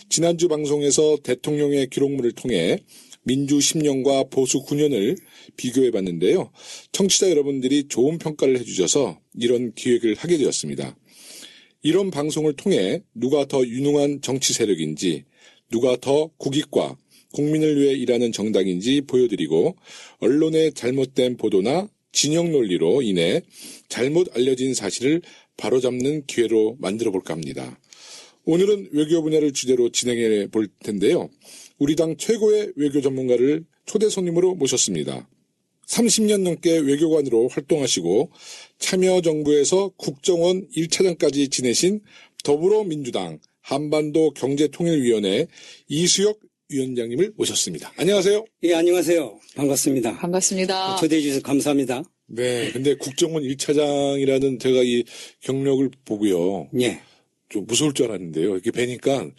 지난주 방송에서 대통령의 기록물을 통해 민주 10년과 보수 9년을 비교해 봤는데요. 청취자 여러분들이 좋은 평가를 해주셔서 이런 기획을 하게 되었습니다. 이런 방송을 통해 누가 더 유능한 정치 세력인지, 누가 더 국익과 국민을 위해 일하는 정당인지 보여드리고, 언론의 잘못된 보도나 진영 논리로 인해 잘못 알려진 사실을 바로잡는 기회로 만들어 볼까 합니다. 오늘은 외교 분야를 주제로 진행해 볼 텐데요. 우리 당 최고의 외교 전문가를 초대 손님으로 모셨습니다. 30년 넘게 외교관으로 활동하시고 참여정부에서 국정원 1차장까지 지내신 더불어민주당 한반도경제통일위원회 이수혁 위원장님을 모셨습니다. 안녕하세요. 예, 안녕하세요. 반갑습니다. 반갑습니다. 초대해 주셔서 감사합니다. 네, 근데 국정원 1차장이라는 제가 이 경력을 보고요. 예. 좀 무서울 줄 알았는데요. 이렇게 뵈니까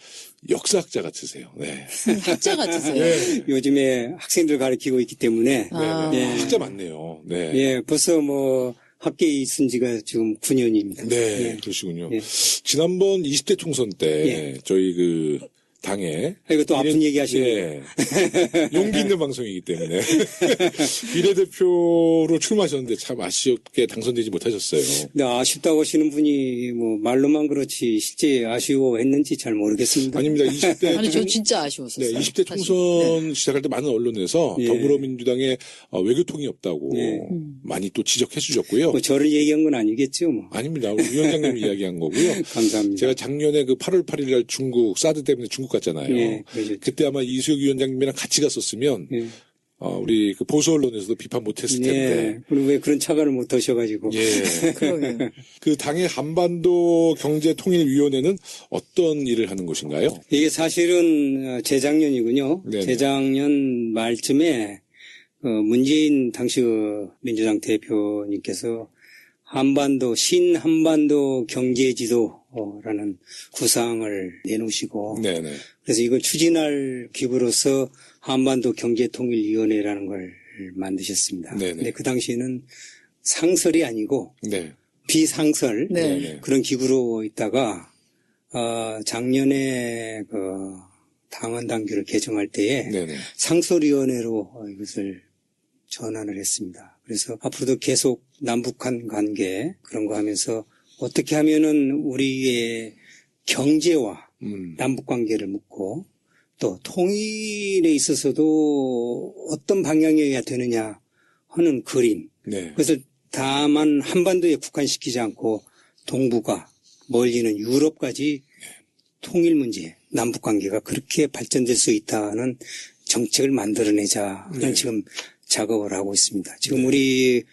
역사학자 같으세요. 네. 학자 같으세요. 네. 요즘에 학생들 가르치고 있기 때문에 아. 네. 예. 학자 많네요. 네. 예, 벌써 뭐 학계에 있은 지가 지금 9년입니다. 네, 예. 그러시군요. 예. 지난번 20대 총선 때 예. 저희 그 당에 이거 또 아픈 얘기 하시네요. 예. 용기 있는 방송이기 때문에 비례대표로 출마하셨는데 참 아쉽게 당선되지 못하셨어요. 근데 아쉽다고 하시는 분이 뭐 말로만 그렇지 실제 아쉬워했는지 잘 모르겠습니다. 아닙니다. 20대 아니, 저 진짜 아쉬웠었어요. 네, 20대 총선 시작할 때 많은 언론에서 예. 더불어민주당의 외교통이 없다고 예. 많이 또 지적해 주셨고요. 뭐 저를 얘기한 건 아니겠죠, 뭐. 아닙니다. 우리 위원장님이 이야기한 거고요. 감사합니다. 제가 작년에 그 8월 8일 날 중국 사드 때문에 중국 갔잖아요. 예, 그러셨죠. 그때 아마 이수혁 위원장님이랑 같이 갔었으면 예. 우리 그 보수 언론에서도 비판 못했을 텐데. 예. 그리고 왜 그런 차관을 못 하셔가지고. 예. 그러게요. 그 당의 한반도 경제통일위원회는 어떤 일을 하는 곳인가요? 이게 사실은 재작년이군요. 네네. 재작년 말쯤에 문재인 당시 민주당 대표님께서 신한반도 경제지도라는 구상을 내놓으시고 네네. 그래서 이걸 추진할 기구로서 한반도 경제통일위원회라는 걸 만드셨습니다. 네네. 근데 그 당시에는 상설이 아니고 네. 비상설 네. 네네. 그런 기구로 있다가 작년에 그 당헌 당규를 개정할 때에 네네. 상설위원회로 이것을 전환을 했습니다. 그래서 앞으로도 계속 남북한 관계 그런 거 하면서 어떻게 하면은 우리의 경제와 남북 관계를 묻고 또 통일에 있어서도 어떤 방향이어야 되느냐 하는 그림. 네. 그것을 다만 한반도에 국한시키지 않고 동북아 멀리는 유럽까지 통일 문제, 남북 관계가 그렇게 발전될 수 있다는 정책을 만들어내자는 네. 지금 작업을 하고 있습니다. 지금 네. 우리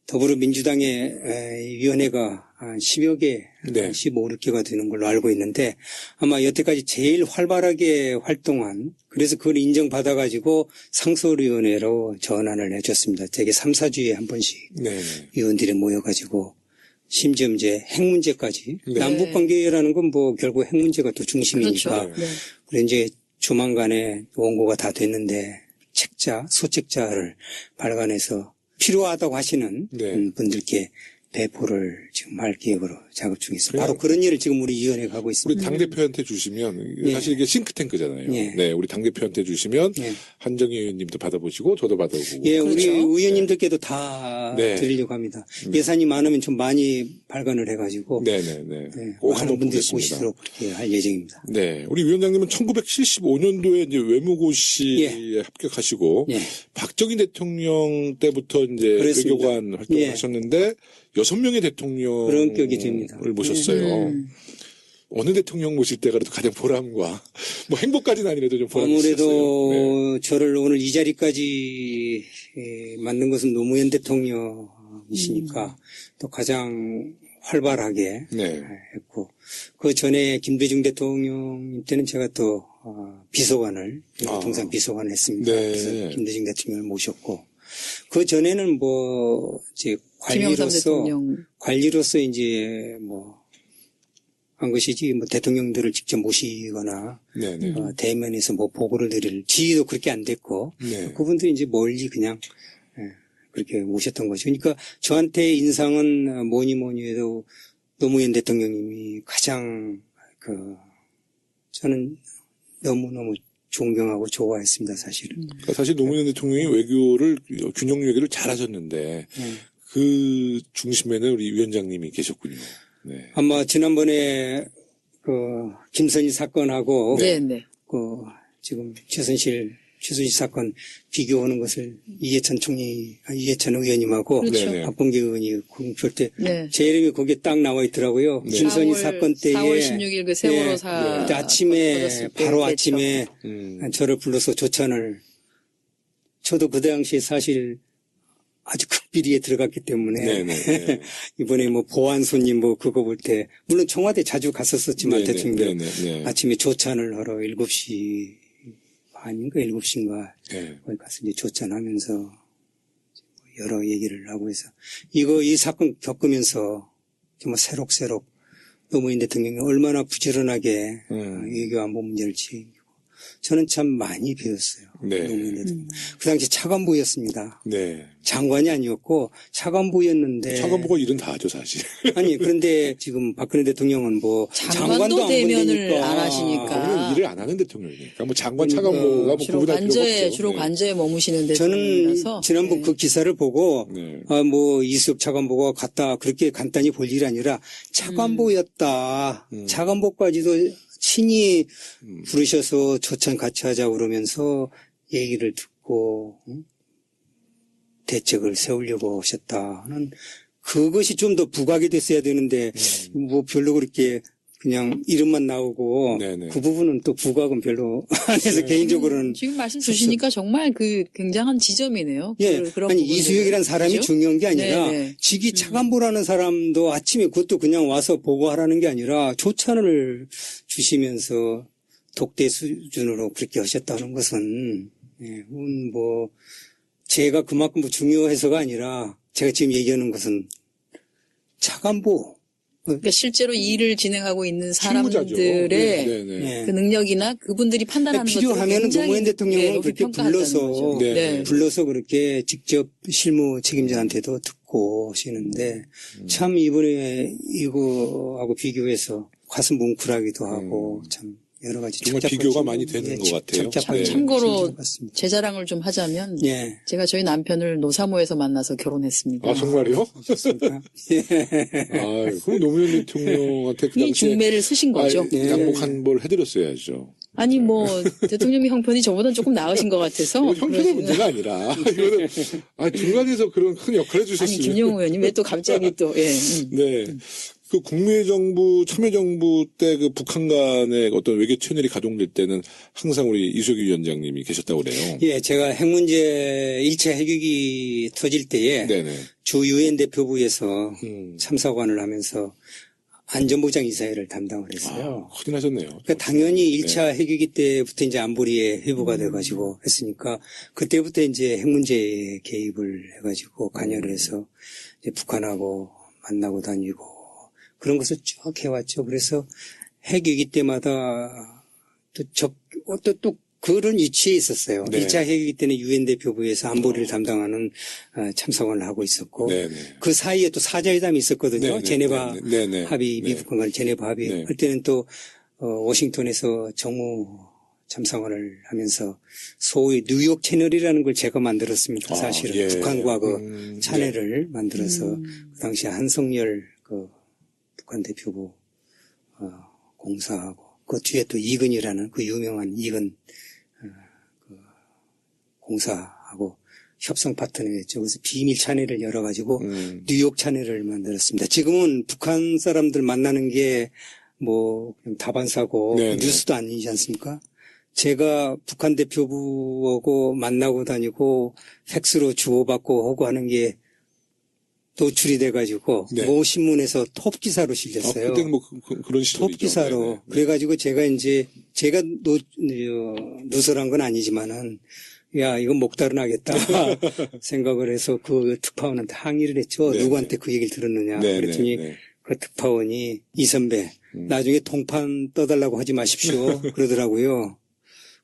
더불어민주당의 위원회가 한 10여 개, 네. 15, 16개가 되는 걸로 알고 있는데 아마 여태까지 제일 활발하게 활동한 그래서 그걸 인정받아가지고 상설위원회로 전환을 해줬습니다. 되게 3, 4주에 한 번씩 네네. 위원들이 모여가지고 심지어 이제 핵 문제까지 네. 남북관계라는 건 뭐 결국 핵 문제가 또 중심이니까 그렇죠. 네. 그래서 이제 조만간에 원고가 다 됐는데 소책자를 발간해서 필요하다고 하시는 네. 분들께 배포를 지금 할 계획으로 작업 중에 있습니다. 바로 그런 일을 지금 우리 위원회가 하고 우리 있습니다. 당대표한테 주시면 예. 사실 이게 싱크탱크잖아요. 예. 네, 우리 당대표한테 주시면 예. 한정희 의원님도 받아보시고 저도 받아보고. 예, 우리 그렇죠. 의원님들께도 다 네. 드리려고 합니다. 예산이 많으면 좀 많이 발간을 해가지고 네네네. 네, 꼭 많은 한번 분들이 보겠습니다. 보시도록 그렇게 할 예정입니다. 네, 우리 위원장님은 1975년도에 이제 외무고시에 합격하시고 예. 박정희 대통령 때부터 이제 그렇습니다. 외교관 활동을 예. 하셨는데 6명의 대통령을 그런 격이 됩니다. 모셨어요. 어느 대통령 모실 때가 그래도 가장 보람과 뭐 행복까지는 아니라도 좀 보람이 있었어요. 아무래도 저를 오늘 이 자리까지 만든 것은 노무현 대통령이시니까 또 가장 활발하게 네. 했고 그 전에 김대중 대통령 때는 제가 또 비서관을 통상 비서관을 했습니다. 네. 그래서 김대중 대통령을 모셨고 그 전에는 뭐 이제 김영삼 대통령. 관리로서 이제 뭐 한 것이지 뭐 대통령들을 직접 모시거나 네네. 대면에서 뭐 보고를 드릴 지위도 그렇게 안 됐고 네. 그분들이 이제 멀리 그냥 그렇게 모셨던 거죠. 그러니까 저한테 인상은 뭐니 해도 노무현 대통령님이 가장 저는 너무너무 존경하고 좋아했습니다, 사실은. 그러니까 사실 노무현 대통령이 외교를 균형 외교를 잘하셨는데 그 중심에는 우리 위원장님이 계셨군요. 네. 아마 지난번에 그 김선희 사건하고 네네. 그 지금 최순실 사건 비교하는 것을 이해찬 의원님하고 그렇죠. 네네. 박범계 의원이 공표할 때 네. 제 이름이 거기에 딱 나와 있더라고요. 네. 김선희 사건 때에 4월 16일 그 세월호사 그때 아침에 터졌을 때 바로 됐죠. 아침에 저를 불러서 조찬을 저도 그 당시에 사실 아주 극비리에 들어갔기 때문에 네네. 이번에 뭐 보안 손님 뭐 그거 볼 때 물론 청와대 자주 갔었지만 네네. 대통령 네네. 아침에 조찬을 하러 7시 반인가 7시인가 네. 거기 가서 이제 조찬하면서 여러 얘기를 하고 해서 이 사건 겪으면서 정말 새록새록 노무현 대통령이 얼마나 부지런하게 외교 안보 문제를 지키고 저는 참 많이 배웠어요. 네. 노무현 대통령. 그 당시 차관보였습니다. 네. 장관이 아니었고 차관보였는데 차관보가 일은 다 하죠, 사실. 아니 그런데 지금 박근혜 대통령은 뭐 장관도 안 대면을 본다니까. 안 하시니까. 거기는 일을 안 하는 대통령이니까 뭐 장관, 그러니까 차관보가 뭐 주로 구분할 필요가 관저에 없죠. 주로 네. 관저에 머무시는 저는 대통령이라서 지난번 네. 그 기사를 보고 네. 뭐 이수혁 차관보가 갔다 그렇게 간단히 볼 일이 아니라 차관보였다. 차관보까지도 친히 부르셔서 조찬 같이 하자고 그러면서 얘기를 듣고 대책을 세우려고 하셨다는 그것이 좀 더 부각이 됐어야 되는데 뭐 별로 그렇게 그냥 이름만 나오고 네네. 그 부분은 또 부각은 별로 안 해서 개인적으로는 지금 말씀 주시니까 정말 그 굉장한 지점이네요. 예, 그런 아니 부분들은. 이수혁이라는 사람이 그죠? 중요한 게 아니라 네네. 직위 차관보라는 사람도 아침에 그것도 그냥 와서 보고하라는 게 아니라 조찬을 주시면서 독대 수준으로 그렇게 하셨다는 것은 뭐 제가 그만큼 뭐 중요해서가 아니라 제가 지금 얘기하는 것은 차관보 그러니까 실제로 일을 진행하고 있는 실무자죠. 사람들의 네네. 예. 그 능력이나 그분들이 판단하는 것들을 필요하면 굉장히 노무현 대통령은 높이 그렇게 평가한다는 불러서 거죠. 네. 네. 불러서 그렇게 직접 실무 책임자한테도 듣고 하시는데 참 이번에 이거하고 비교해서 가슴 뭉클하기도 하고 참 여러 가지 정말 착잡한 비교가 심정, 많이 되는 것 같아요. 착잡한 네. 참고로 심정 같습니다. 제 자랑을 좀 하자면 예. 제가 저희 남편을 노사모에서 만나서 결혼했습니다. 아, 정말요? 그렇습니까? 예. 아, 그럼 노무현 대통령한테 그 이 당시에 중매를 쓰신 거죠. 네. 양복 한 벌 해드렸어야죠. 아니 뭐 대통령의 형편이 저보다는 조금 나으신 것 같아서 이거 형편의 문제가 아니라 이거는 중간에서 그런 큰 역할을 아니 해주셨으면. 김용호 의원님 왜 또 갑자기 또 예. 네. 그 국민의정부, 참여정부 때 그 북한 간의 어떤 외교 채널이 가동될 때는 항상 우리 이수혁 위원장님이 계셨다고 그래요. 예, 제가 핵 문제 1차 핵위기 터질 때에 네네. 주 유엔 대표부에서 음. 참사관을 하면서 안전보장 이사회를 담당을 했어요. 확인 하셨네요. 그러니까 당연히 1차 핵위기 때부터 이제 안보리에 회부가 돼가지고 했으니까 그때부터 이제 핵 문제에 개입을 해가지고 관여를 해서 이제 북한하고 만나고 다니고 그런 것을 쭉 해왔죠. 그래서 핵위기 때마다 또 그런 위치에 있었어요. 네. 1차 핵위기 때는 유엔 대표부에서 안보리를 담당하는 참사관을 하고 있었고 네네. 그 사이에 또 사자회담이 있었거든요. 네네. 제네바 네네. 합의, 네. 미국과 간 제네바 합의. 네. 그때는 또 워싱턴에서 정무 참사관을 하면서 소위 뉴욕 채널이라는 걸 제가 만들었습니다. 사실은 예. 북한과 그 채널을 만들어서 그 당시에 한성열 그 북한 대표부 공사하고 그 뒤에 또 이근이라는 그 유명한 이근 그 공사하고 협상 파트너였죠. 그래서 비밀 채널을 열어가지고 뉴욕 채널을 만들었습니다. 지금은 북한 사람들 만나는 게 뭐 다반사고 네네. 뉴스도 아니지 않습니까? 제가 북한 대표부하고 만나고 다니고 팩스로 주고받고 하고 하는 게 노출이 돼가지고 네. 모 신문에서 톱 기사로 실렸어요. 그때는 뭐 그런 시절이죠. 톱 기사로. 네네. 그래가지고 제가 이제 제가 누설한 건 아니지만은 야 이건 목다른 하겠다 생각을 해서 그 특파원한테 항의를 했죠. 네네. 누구한테 그 얘기를 들었느냐. 네네. 그랬더니 네. 그 특파원이 이 선배 나중에 통판 떠달라고 하지 마십시오. 그러더라고요.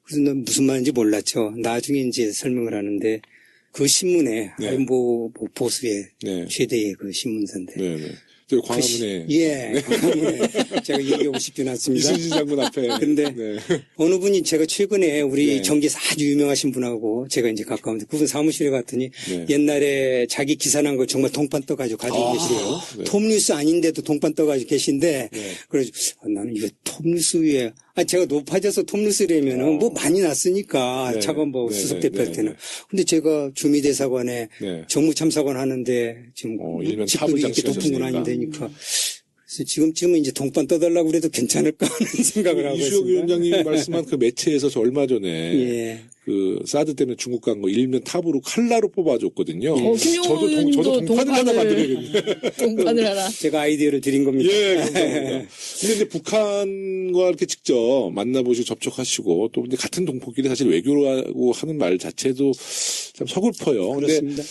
그래서 난 무슨 말인지 몰랐죠. 나중에 이제 설명을 하는데 그 신문에 네. 뭐 보수의 네. 최대의 그 신문사인데 네네. 저 광화문에 예, 광화문에 제가 얘기하고 싶지는 않습니다. 이순신 장군 앞에. 근데 네. 어느 분이 제가 최근에 우리 네. 전기에서 아주 유명하신 분하고 제가 이제 가까운데 그분 사무실에 갔더니 네. 옛날에 자기 기사 난 거 정말 동판 떠가지고 가지고 계시고요. 네. 톱뉴스 아닌데도 동판 떠가지고 계신데 네. 그래서 나는 이거 톱뉴스 위에 제가 높아져서 톱뉴스라면은 뭐 많이 났으니까 네. 차관보 네. 수석 대표 할 네. 때는 근데 제가 주미대사관에 네. 정무참사관 하는데 지금 일면 집들이 이렇게 높은 건 타부장치하셨으니까. 아닌데니까 그래서 지금쯤은 이제 동판 떠달라고 그래도 괜찮을까 하는 생각을 하고 이수혁 있습니다. 위원장님이 말씀한 그 매체에서 저 얼마 전에 예. 그 사드 때문에 중국 간 거 일면 탑으로 칼라로 뽑아줬거든요. 김용호 의원님도 저도 동판을 하나 만들어야겠네. 동판을 하나. 제가 아이디어를 드린 겁니다. 예, 감사합니다. 근데 이제 북한과 이렇게 직접 만나보시고 접촉하시고 또 근데 같은 동포끼리 사실 외교라고 하는 말 자체도 참 서글퍼요. 근데 그렇습니다.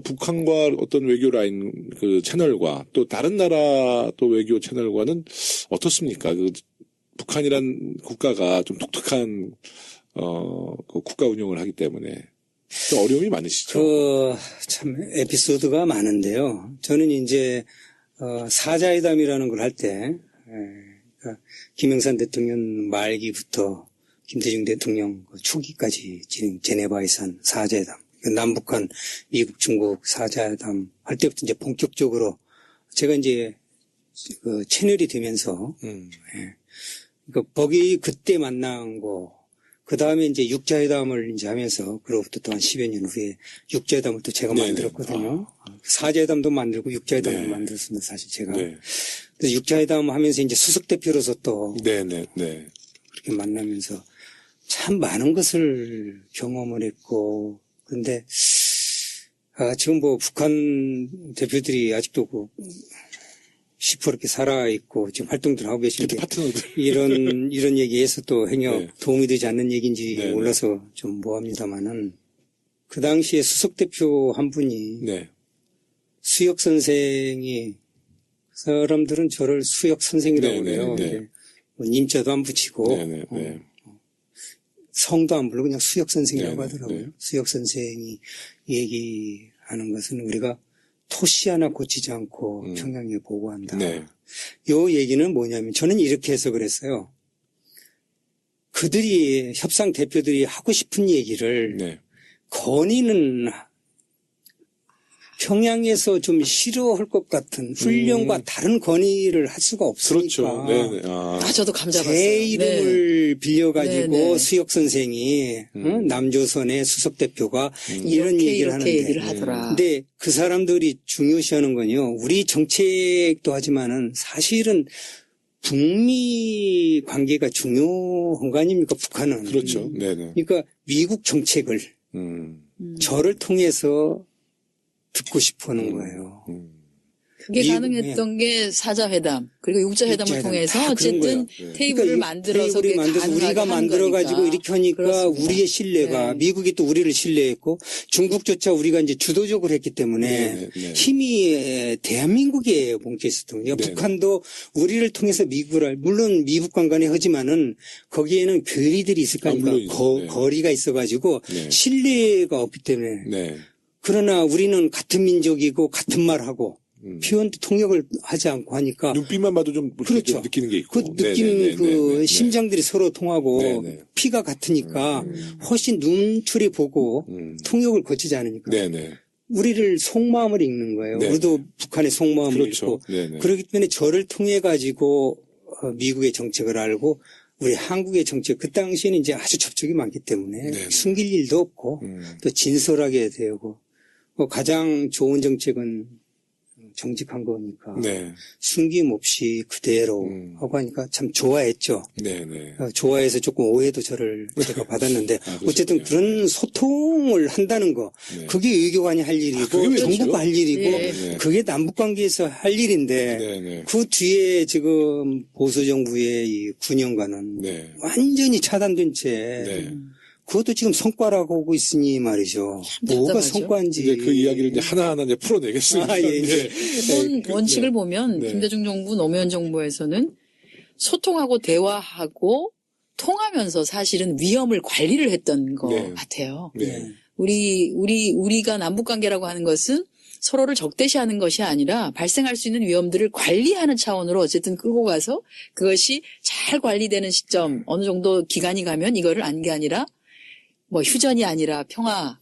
북한과 어떤 외교 라인 그 채널과 또 다른 나라 또 외교 채널과는 어떻습니까? 그 북한이란 국가가 좀 독특한 그 국가 운영을 하기 때문에 좀 어려움이 많으시죠. 참 에피소드가 많은데요. 저는 이제 사자회담이라는 걸 할 때 그러니까 김영삼 대통령 말기부터 김대중 대통령 초기까지 진행 제네바에서 한 사자회담, 남북한 미국 중국 사자회담 할 때부터 이제 본격적으로 제가 이제 그 채널이 되면서 그러니까 거기 그때 만난 거. 그 다음에 이제 육자회담을 이제 하면서, 그로부터 또 한 10여 년 후에 육자회담을 또 제가 네네. 만들었거든요. 사자회담도 만들고 육자회담도 네. 만들었습니다, 사실 제가. 네, 그래서 육자회담 하면서 이제 수석대표로서 또 네, 네, 네. 그렇게 만나면서 참 많은 것을 경험을 했고, 그런데, 지금 뭐 북한 대표들이 아직도 시퍼렇게 살아있고 지금 활동들 하고 계시는데 파트너들. 이런 얘기에서 또 행여 네. 도움이 되지 않는 얘기인지 네, 몰라서 좀 뭐합니다만은 그 당시에 수석대표 한 분이 네. 수혁 선생이 그 사람들은 저를 수혁 선생이라고 네, 그래요. 네, 네. 근데 뭐 님자도 안 붙이고 네, 네, 네. 성도 안 부르고 그냥 수혁 선생이라고 네, 네, 하더라고요. 네. 수혁 선생이 얘기하는 것은 우리가 토시 하나 고치지 않고 평양에 보고한다. 네. 요 얘기는 뭐냐면 저는 이렇게 해석을 했어요. 그들이 협상 대표들이 하고 싶은 얘기를 네. 건의는 평양에서 좀 싫어할 것 같은 훈련과 다른 건의를 할 수가 없으니까 그렇죠. 네, 네. 저도 감 잡았어요. 제 이름을 빌려가지고 네, 네. 수혁 선생이 남조선의 수석 대표가 이런 얘기를 하는데 얘기를 하더라. 근데 그 사람들이 중요시하는 건요. 우리 정책도 하지만은 사실은 북미 관계가 중요한 거 아닙니까? 북한은. 그렇죠. 네네. 그러니까 미국 정책을 저를 통해서 듣고 싶어 하는 거예요. 그게 미국, 가능했던 게 사자회담 그리고 육자회담을 육자회담. 통해서 다 그런 어쨌든 거예요. 테이블을 그러니까 만들어서 테이블을 그게 만들어서 가능하게 우리가 하는 만들어가지고 거니까. 이렇게 하니까 그렇습니다. 우리의 신뢰가 네. 미국이 또 우리를 신뢰했고 중국조차 우리가 이제 주도적으로 했기 때문에 네, 네. 힘이 대한민국에 뭉쳐 있었던 거예요. 네, 북한도 우리를 통해서 미국을 물론 미국 관간에 하지만은 거기에는 괴리들이 있을 거 아닙니까? 물론이죠. 네. 거리가 있어가지고 네. 신뢰가 없기 때문에 네. 그러나 우리는 같은 민족이고 같은 말하고 표현도 통역을 하지 않고 하니까 눈빛만 봐도 좀 그렇죠. 좀 느끼는 게 있고. 그 느낌, 네네네. 그 네네. 심장들이 서로 통하고 네네. 피가 같으니까 훨씬 눈초리 보고 통역을 거치지 않으니까 네네. 우리를 속마음을 읽는 거예요. 네네. 우리도 북한의 속마음을 그렇죠. 읽고 네네. 그렇기 때문에 저를 통해 가지고 미국의 정책을 알고 우리 한국의 정책 그 당시에는 이제 아주 접촉이 많기 때문에 네네. 숨길 일도 없고 또 진솔하게 해야 되고 가장 좋은 정책은 정직한 거니까 네. 숨김없이 그대로 하고 하니까 참 좋아했죠. 네네. 좋아해서 조금 오해도 제가 받았는데 어쨌든 그런 소통을 한다는 거 네. 그게 외교관이 할 일이고 그게 외교죠. 정부가 할 일이고 네. 그게 남북관계에서 할 일인데 네네. 그 뒤에 지금 보수정부의 이 9년간은 네. 완전히 차단된 채 네. 그것도 지금 성과라고 하고 있으니 말이죠. 뭐가 답답하죠. 성과인지. 이제 그 이야기를 이제 하나하나 이제 풀어내겠습니다. 예, 예. 네. 기본 원칙을 보면 네. 김대중 정부 노무현 정부에서는 소통하고 대화하고 통하면서 사실은 위험을 관리를 했던 것 네. 같아요. 네. 우리가 남북 관계라고 하는 것은 서로를 적대시하는 것이 아니라 발생할 수 있는 위험들을 관리하는 차원으로 어쨌든 끌고 가서 그것이 잘 관리되는 시점 어느 정도 기간이 가면 이거를 안 게 아니라 뭐 휴전이 아니라 평화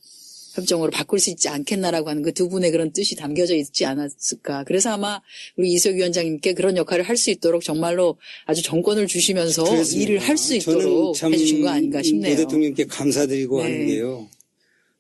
협정으로 바꿀 수 있지 않겠나라고 하는 그 두 분의 그런 뜻이 담겨져 있지 않았을까. 그래서 아마 우리 이수혁 위원장님께 그런 역할을 할 수 있도록 정말로 아주 정권을 주시면서 그렇습니다. 일을 할 수 저는 있도록 참 해주신 거 아닌가 싶네요. 노 대통령께 감사드리고 네. 하는 게요.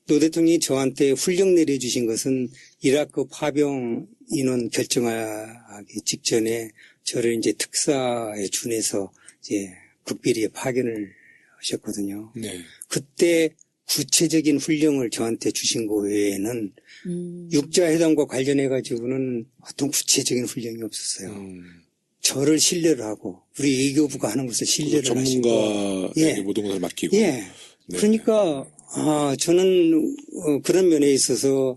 노 대통령이 저한테 훈령 내려주신 것은 이라크 파병 인원 결정하기 직전에 저를 이제 특사에 준해서 이제 국비리에 파견을 하셨거든요. 네. 그때 구체적인 훈령을 저한테 주신 거 외에는 육자회담과 관련해 가지고는 어떤 구체적인 훈령이 없었어요. 저를 신뢰를 하고 우리 외교부가 하는 것을 신뢰를 하시고 전문가에게 모든 것을 맡기고. 예. 네. 그러니까 저는 그런 면에 있어서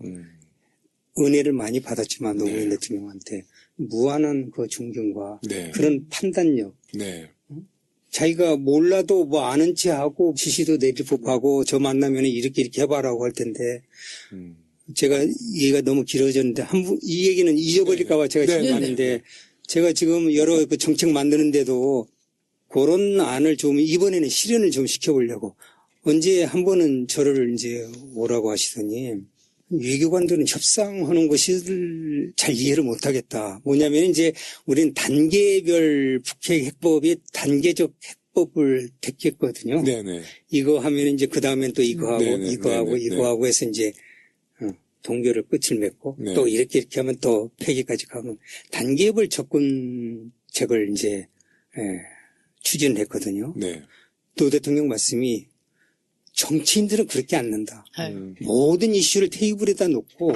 은혜를 많이 받았지만 노무현 네. 대통령한테 무한한 그 존경과 네. 그런 판단력. 네. 자기가 몰라도 뭐 아는 체 하고 지시도 내릴 법하고 저 만나면 이렇게 해봐라고 할 텐데 제가 얘기가 너무 길어졌는데 이 얘기는 잊어버릴까봐 제가 네. 지금 네. 하는데 제가 지금 여러 그 정책 만드는데도 그런 안을 좀 이번에는 실현을 좀 시켜보려고 언제 한 번은 저를 이제 오라고 하시더니 외교관들은 협상하는 것을 잘 이해를 못하겠다. 뭐냐면 이제 우리는 단계별 북핵 해법이 단계적 해법을 택했거든요. 네네. 이거 하면 이제 그 다음엔 또 이거 하고 네네. 이거 하고 네네. 이거 하고 해서 이제 동결을 끝을 맺고 네. 또 이렇게 하면 또 폐기까지 가면 단계별 접근책을 이제 추진했거든요. 네. 노 대통령 말씀이 정치인들은 그렇게 않는다. 모든 이슈를 테이블에다 놓고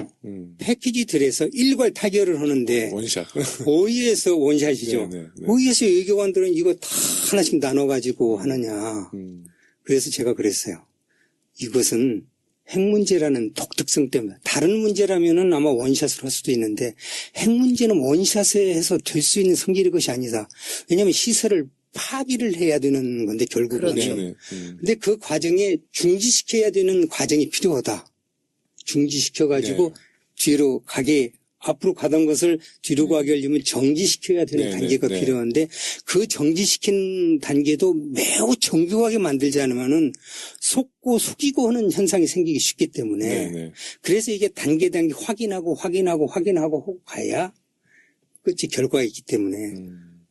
패키지 들여서 일괄 타결을 하는데 원샷. 오이에서 원샷이죠. 네, 네, 네. 오이에서 외교관들은 이거 다 하나씩 나눠가지고 하느냐. 그래서 제가 그랬어요. 이것은 핵 문제라는 독특성 때문에 다른 문제라면은 아마 원샷으로 할 수도 있는데 핵 문제는 원샷에 해서 될 수 있는 성질의 것이 아니다. 왜냐하면 시설을 파기를 해야 되는 건데 결국은. 그렇죠. 네네. 근데 그 과정에 중지시켜야 되는 과정이 필요하다. 중지시켜가지고 뒤로 가게 앞으로 가던 것을 뒤로 가게 하려면 정지시켜야 되는 네, 단계가 네. 필요한데 그 정지시킨 단계도 매우 정교하게 만들지 않으면은 속고 속이고 하는 현상이 생기기 쉽기 때문에 네네. 그래서 이게 단계 확인하고 하고 가야 끝이 결과가 있기 때문에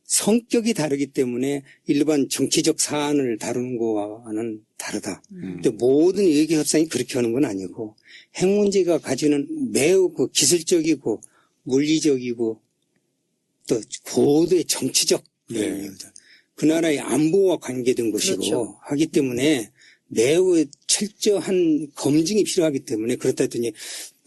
성격이 다르기 때문에 일반 정치적 사안을 다루는 거와는 다르다. 근데 모든 외교 협상이 그렇게 하는 건 아니고 핵 문제가 가지는 매우 그 기술적이고 물리적이고 또 고도의 정치적 면이거든. 그 나라의 안보와 관계된 것이고 그렇죠. 하기 때문에 매우 철저한 검증이 필요하기 때문에 그렇다 했더니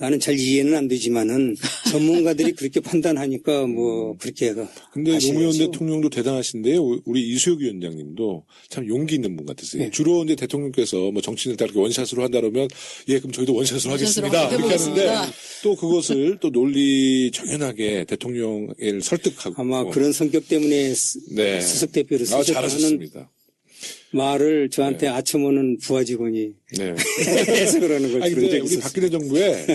나는 잘 이해는 안 되지만은 전문가들이 그렇게 판단하니까 뭐 그렇게 근데 하셔야죠. 노무현 대통령도 대단하신데요. 우리 이수혁 위원장님도 참 용기 있는 분 같으세요. 네. 주로 이제 대통령께서 뭐 정치인을 다 이렇게 원샷으로 한다 그러면 예, 그럼 저희도 원샷으로 원샷으로 하겠습니다. 이렇게 해보겠습니다. 하는데 또 그것을 또 논리 정연하게 대통령을 설득하고 아마 그런 성격 때문에 네. 수석 대표를 아, 쓰셨다는 잘하셨습니다. 말을 저한테 아첨하는 부하 직원이 네. 해서 그러는 걸 아니 들은 근데 적이 우리 있었어요. 박근혜 정부에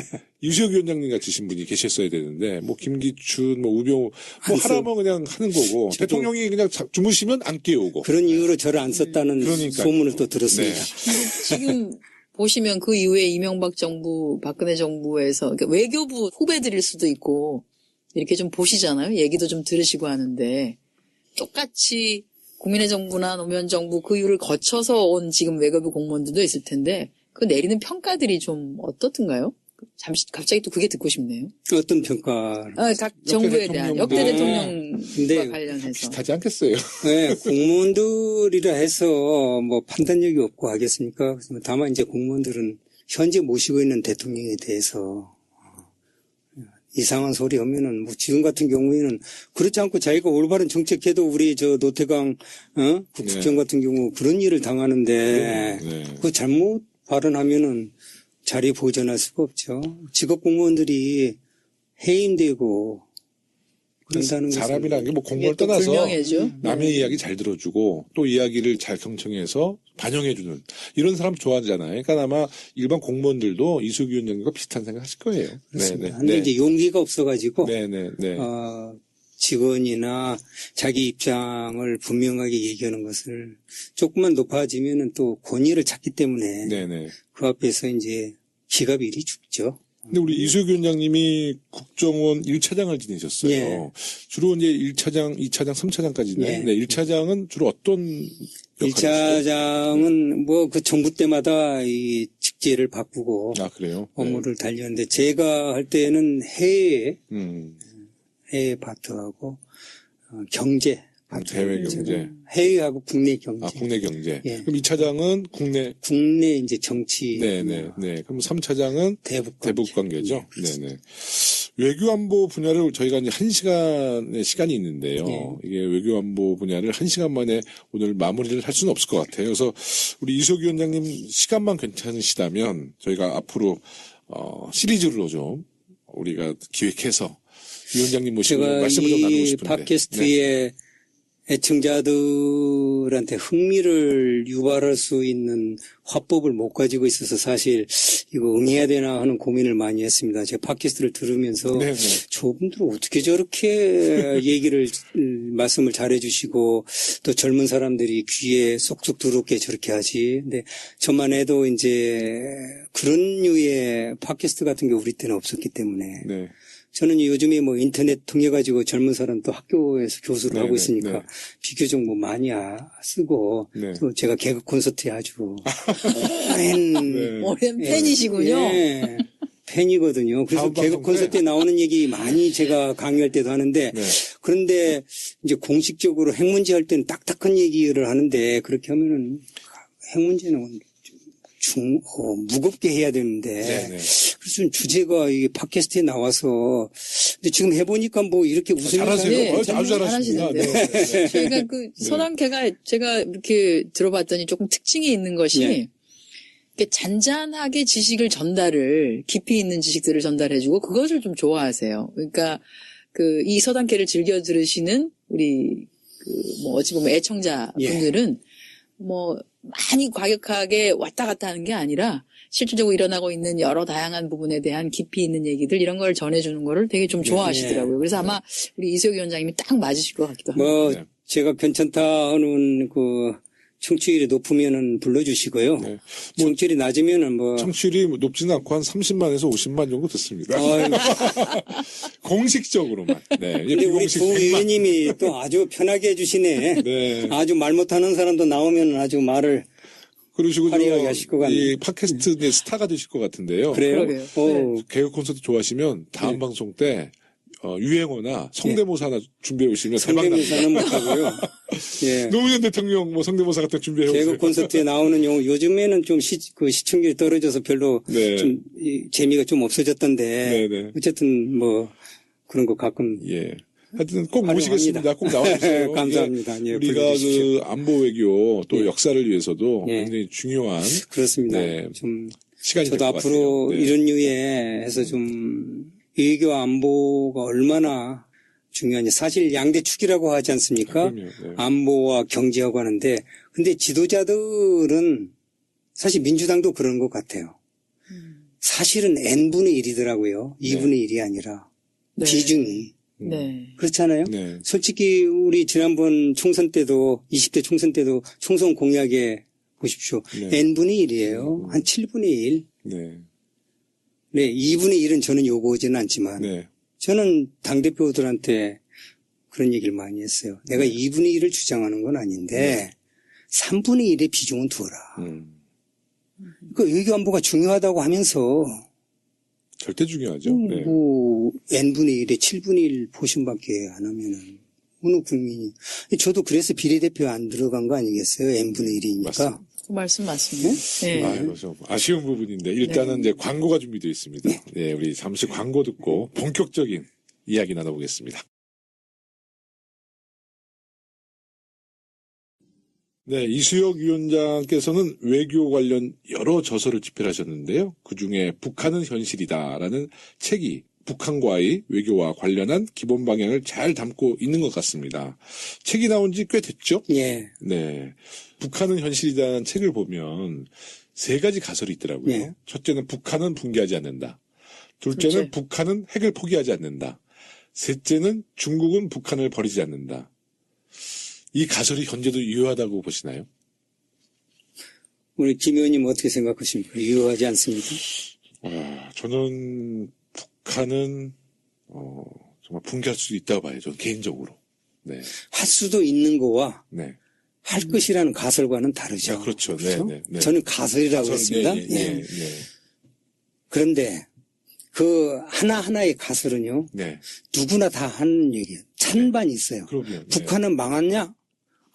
이수혁 위원장님 같으신 분이 계셨어야 되는데 뭐 김기춘 뭐 우병우 뭐 한수. 하라면 그냥 하는 거고 저도 대통령이 그냥 주무시면 안 깨우고 그런 이유로 저를 안 썼다는 그러니까요. 소문을 또 들었습니다. 네. 지금 보시면 그 이후에 이명박 정부, 박근혜 정부에서 그러니까 외교부 후배들일 수도 있고 이렇게 좀 보시잖아요. 얘기도 좀 들으시고 하는데 똑같이 국민의 정부나 노무현 정부 그 이후를 거쳐서 온 지금 외교부 공무원들도 있을 텐데 그 내리는 평가들이 좀 어떻든가요? 잠시 갑자기 또 그게 듣고 싶네요. 어떤 평가? 각 정부에 대한 역대 대통령도- 대통령과 근데 관련해서 비슷하지 않겠어요? 네, 공무원들이라 해서 뭐 판단력이 없고 하겠습니까? 다만 이제 공무원들은 현재 모시고 있는 대통령에 대해서 이상한 소리 하면은 뭐 지금 같은 경우에는 그렇지 않고 자기가 올바른 정책해도 우리 저 노태강 국정 같은 경우 그런 일을 당하는데 네. 그 잘못 발언하면은 자리 보존할 수가 없죠. 직업 공무원들이 해임되고 그런다는 것은 사람이라는 게 뭐 이게 공무원을 또 떠나서 불명예죠. 남의 이야기 잘 들어주고 또 이야기를 잘 경청해서 반영해주는 이런 사람 좋아하잖아요. 그러니까 아마 일반 공무원들도 이수기 위원장과 비슷한 생각하실 거예요. 그렇습니다. 근데 이제 용기가 없어가지고 네네네. 직원이나 자기 입장을 분명하게 얘기하는 것을 조금만 높아지면은 또 권위를 찾기 때문에 네네. 그 앞에서 이제 기갑이 이리 죽죠. 근데 우리 이수기 위원장님이 국정원 1차장을 지내셨어요. 예. 주로 이제 1차장, 2차장, 3차장까지는. 예. 네, 1차장은 주로 어떤 역할을 1차장은 뭐 그 정부 때마다 이 직제를 바꾸고 아, 그래요? 업무를 달렸는데 제가 할 때는 네. 해외 파트하고 경제 파트. 대외 경제. 해외하고 국내 경제. 아, 국내 경제. 예. 그럼 2차장은 국내. 국내 이제 정치. 네네. 그럼 3차장은 대북 대북 관계죠. 네, 네네. 외교안보 분야를 저희가 이제 1시간의 시간이 있는데요. 네. 이게 외교안보 분야를 1시간 만에 오늘 마무리를 할 수는 없을 것 같아요. 그래서 우리 이수기 위원장님 시간만 괜찮으시다면 저희가 앞으로 시리즈로 좀 우리가 기획해서 위원장님 모시고 제가 말씀을 좀 나누고 이 싶은데. 팟캐스트에 애청자들한테 흥미를 유발할 수 있는 화법을 못 가지고 있어서 사실 이거 응해야 되나 하는 고민을 많이 했습니다. 제가 팟캐스트를 들으면서 네네. 저분들 어떻게 저렇게 얘기를 말씀을 잘해 주시고 또 젊은 사람들이 귀에 쏙쏙 들어오게 저렇게 하지. 근데 저만 해도 이제 그런 류의 팟캐스트 같은 게 우리 때는 없었기 때문에 네. 저는 요즘에 뭐 인터넷 통해 가지고 젊은 사람도 학교에서 교수를 하고 네네, 있으니까 네. 비교적 뭐 많이 쓰고 네. 또 제가 개그 콘서트에 아주 오랜 네. 오랜 팬이시군요. 예, 팬이거든요. 그래서 다음 개그 방송 때? 콘서트에 나오는 얘기 많이 제가 강의할 때도 하는데 네. 그런데 이제 공식적으로 핵 문제 할 때는 딱딱한 얘기를 하는데 그렇게 하면은 핵 문제는 무겁게 해야 되는데 네네. 그래서 주제가 이게 팟캐스트에 나와서 근데 지금 해보니까 뭐 이렇게 웃으면서 잘하세요. 네, 아주 정말 잘하십니다. 잘하시는데요. 네. 저희가 그 서당캐가 제가 이렇게 들어봤더니 조금 특징이 있는 것이 네. 이렇게 잔잔하게 지식을 전달을 깊이 있는 지식들을 전달해주고 그것을 좀 좋아하세요. 그러니까 그 이 서당캐를 즐겨 들으시는 우리 그 뭐 어찌 보면 애청자 분들은 뭐 많이 과격하게 왔다 갔다 하는 게 아니라 실질적으로 일어나고 있는 여러 다양한 부분에 대한 깊이 있는 얘기들 이런 걸 전해주는 거를 되게 좀 좋아하시더라고요. 그래서 아마 우리 이수혁 위원장님이 딱 맞으실 것 같기도 합니다. 뭐 네. 제가 괜찮다 하는 그 청취율이 높으면은 불러주시고요. 네. 청취율이 낮으면은 뭐 청취율이 높지는 않고 한 30만에서 50만 정도 듣습니다. 아유, 공식적으로만. 네. 이제 근데 우리 비공식 두 100만. 의원님이 또 아주 편하게 해주시네. 네. 아주 말 못하는 사람도 나오면 아주 말을 그러시고 화려하게 하실 것 같네요. 이 팟캐스트 의 스타가 되실 것 같은데요. 그래요. 그러게요. 오, 개그 콘서트 좋아하시면 다음 네. 방송 때 유행어나 성대모사 하나 준비해 오시면 대박 납니다. 성대모사는 못하고요. 예. 노무현 대통령 뭐 성대모사 같은 거 준비해 오세요. 개그 콘서트에 나오는 요즘에는 좀 그 시청률이 떨어져서 별로 네. 좀 재미가 좀 없어졌던데 네네. 어쨌든 뭐 그런 거 가끔 예. 하여튼 꼭 활용합니다. 모시겠습니다. 꼭 나와주세요. 감사합니다. 이게 예, 우리가 불러주십시오. 그 안보 외교 또 예. 역사를 위해서도 예. 굉장히 중요한 그렇습니다. 네. 좀 시간이 저도 될 것 앞으로 같아요. 네. 이런 류에 해서 좀 외교 안보가 얼마나 중요한지 사실 양대축이라고 하지 않습니까? 그럼요. 네. 안보와 경제하고 하는데 근데 지도자들은 사실 민주당도 그런 것 같아요. 사실은 n분의 1이더라고요. 2분의 1이 아니라 네. 비중이. 네. 그렇잖아요. 네. 솔직히 우리 지난번 총선 때도 20대 총선 때도 총선 공약에 보십시오. 네. n분의 1이에요. 한 7분의 1. 네. 네, 2분의 1은 저는 요구하지는 않지만 네. 저는 당대표들한테 그런 얘기를 많이 했어요. 내가 2분의 1을 주장하는 건 아닌데 3분의 1의 비중은 두어라. 그 외교안보가 중요하다고 하면서 절대 중요하죠. 네. 뭐 n분의 1에 7분의 1 포심밖에 안 하면은 어느 국민이 저도 그래서 비례대표 안 들어간 거 아니겠어요? n분의 1이니까. 맞습니다. 그 말씀 맞습니다. 네. 아이고, 좀 아쉬운 부분인데 일단은 이제 광고가 준비되어 있습니다. 네, 우리 잠시 광고 듣고 본격적인 이야기 나눠보겠습니다. 네, 이수혁 위원장께서는 외교 관련 여러 저서를 집필하셨는데요. 그중에 북한은 현실이다라는 책이 북한과의 외교와 관련한 기본 방향을 잘 담고 있는 것 같습니다. 책이 나온 지 꽤 됐죠? 예. 네. 북한은 현실이라는 책을 보면 세 가지 가설이 있더라고요. 예. 첫째는 북한은 붕괴하지 않는다. 둘째는 그렇지. 북한은 핵을 포기하지 않는다. 셋째는 중국은 북한을 버리지 않는다. 이 가설이 현재도 유효하다고 보시나요? 우리 김 의원님 어떻게 생각하십니까? 유효하지 않습니까? 저는 북한은 정말 붕괴할 수도 있다고 봐요. 저는 개인적으로. 네, 할 수도 있는 거와 네, 할 것이라는 가설과는 다르죠. 그렇죠. 그렇죠? 네, 네, 네. 저는 가설이라고 했습니다. 네, 네, 네, 그런데 그 하나하나의 가설은요. 네. 누구나 다 하는 얘기예요. 찬반이 있어요. 그러면 북한은 망했냐?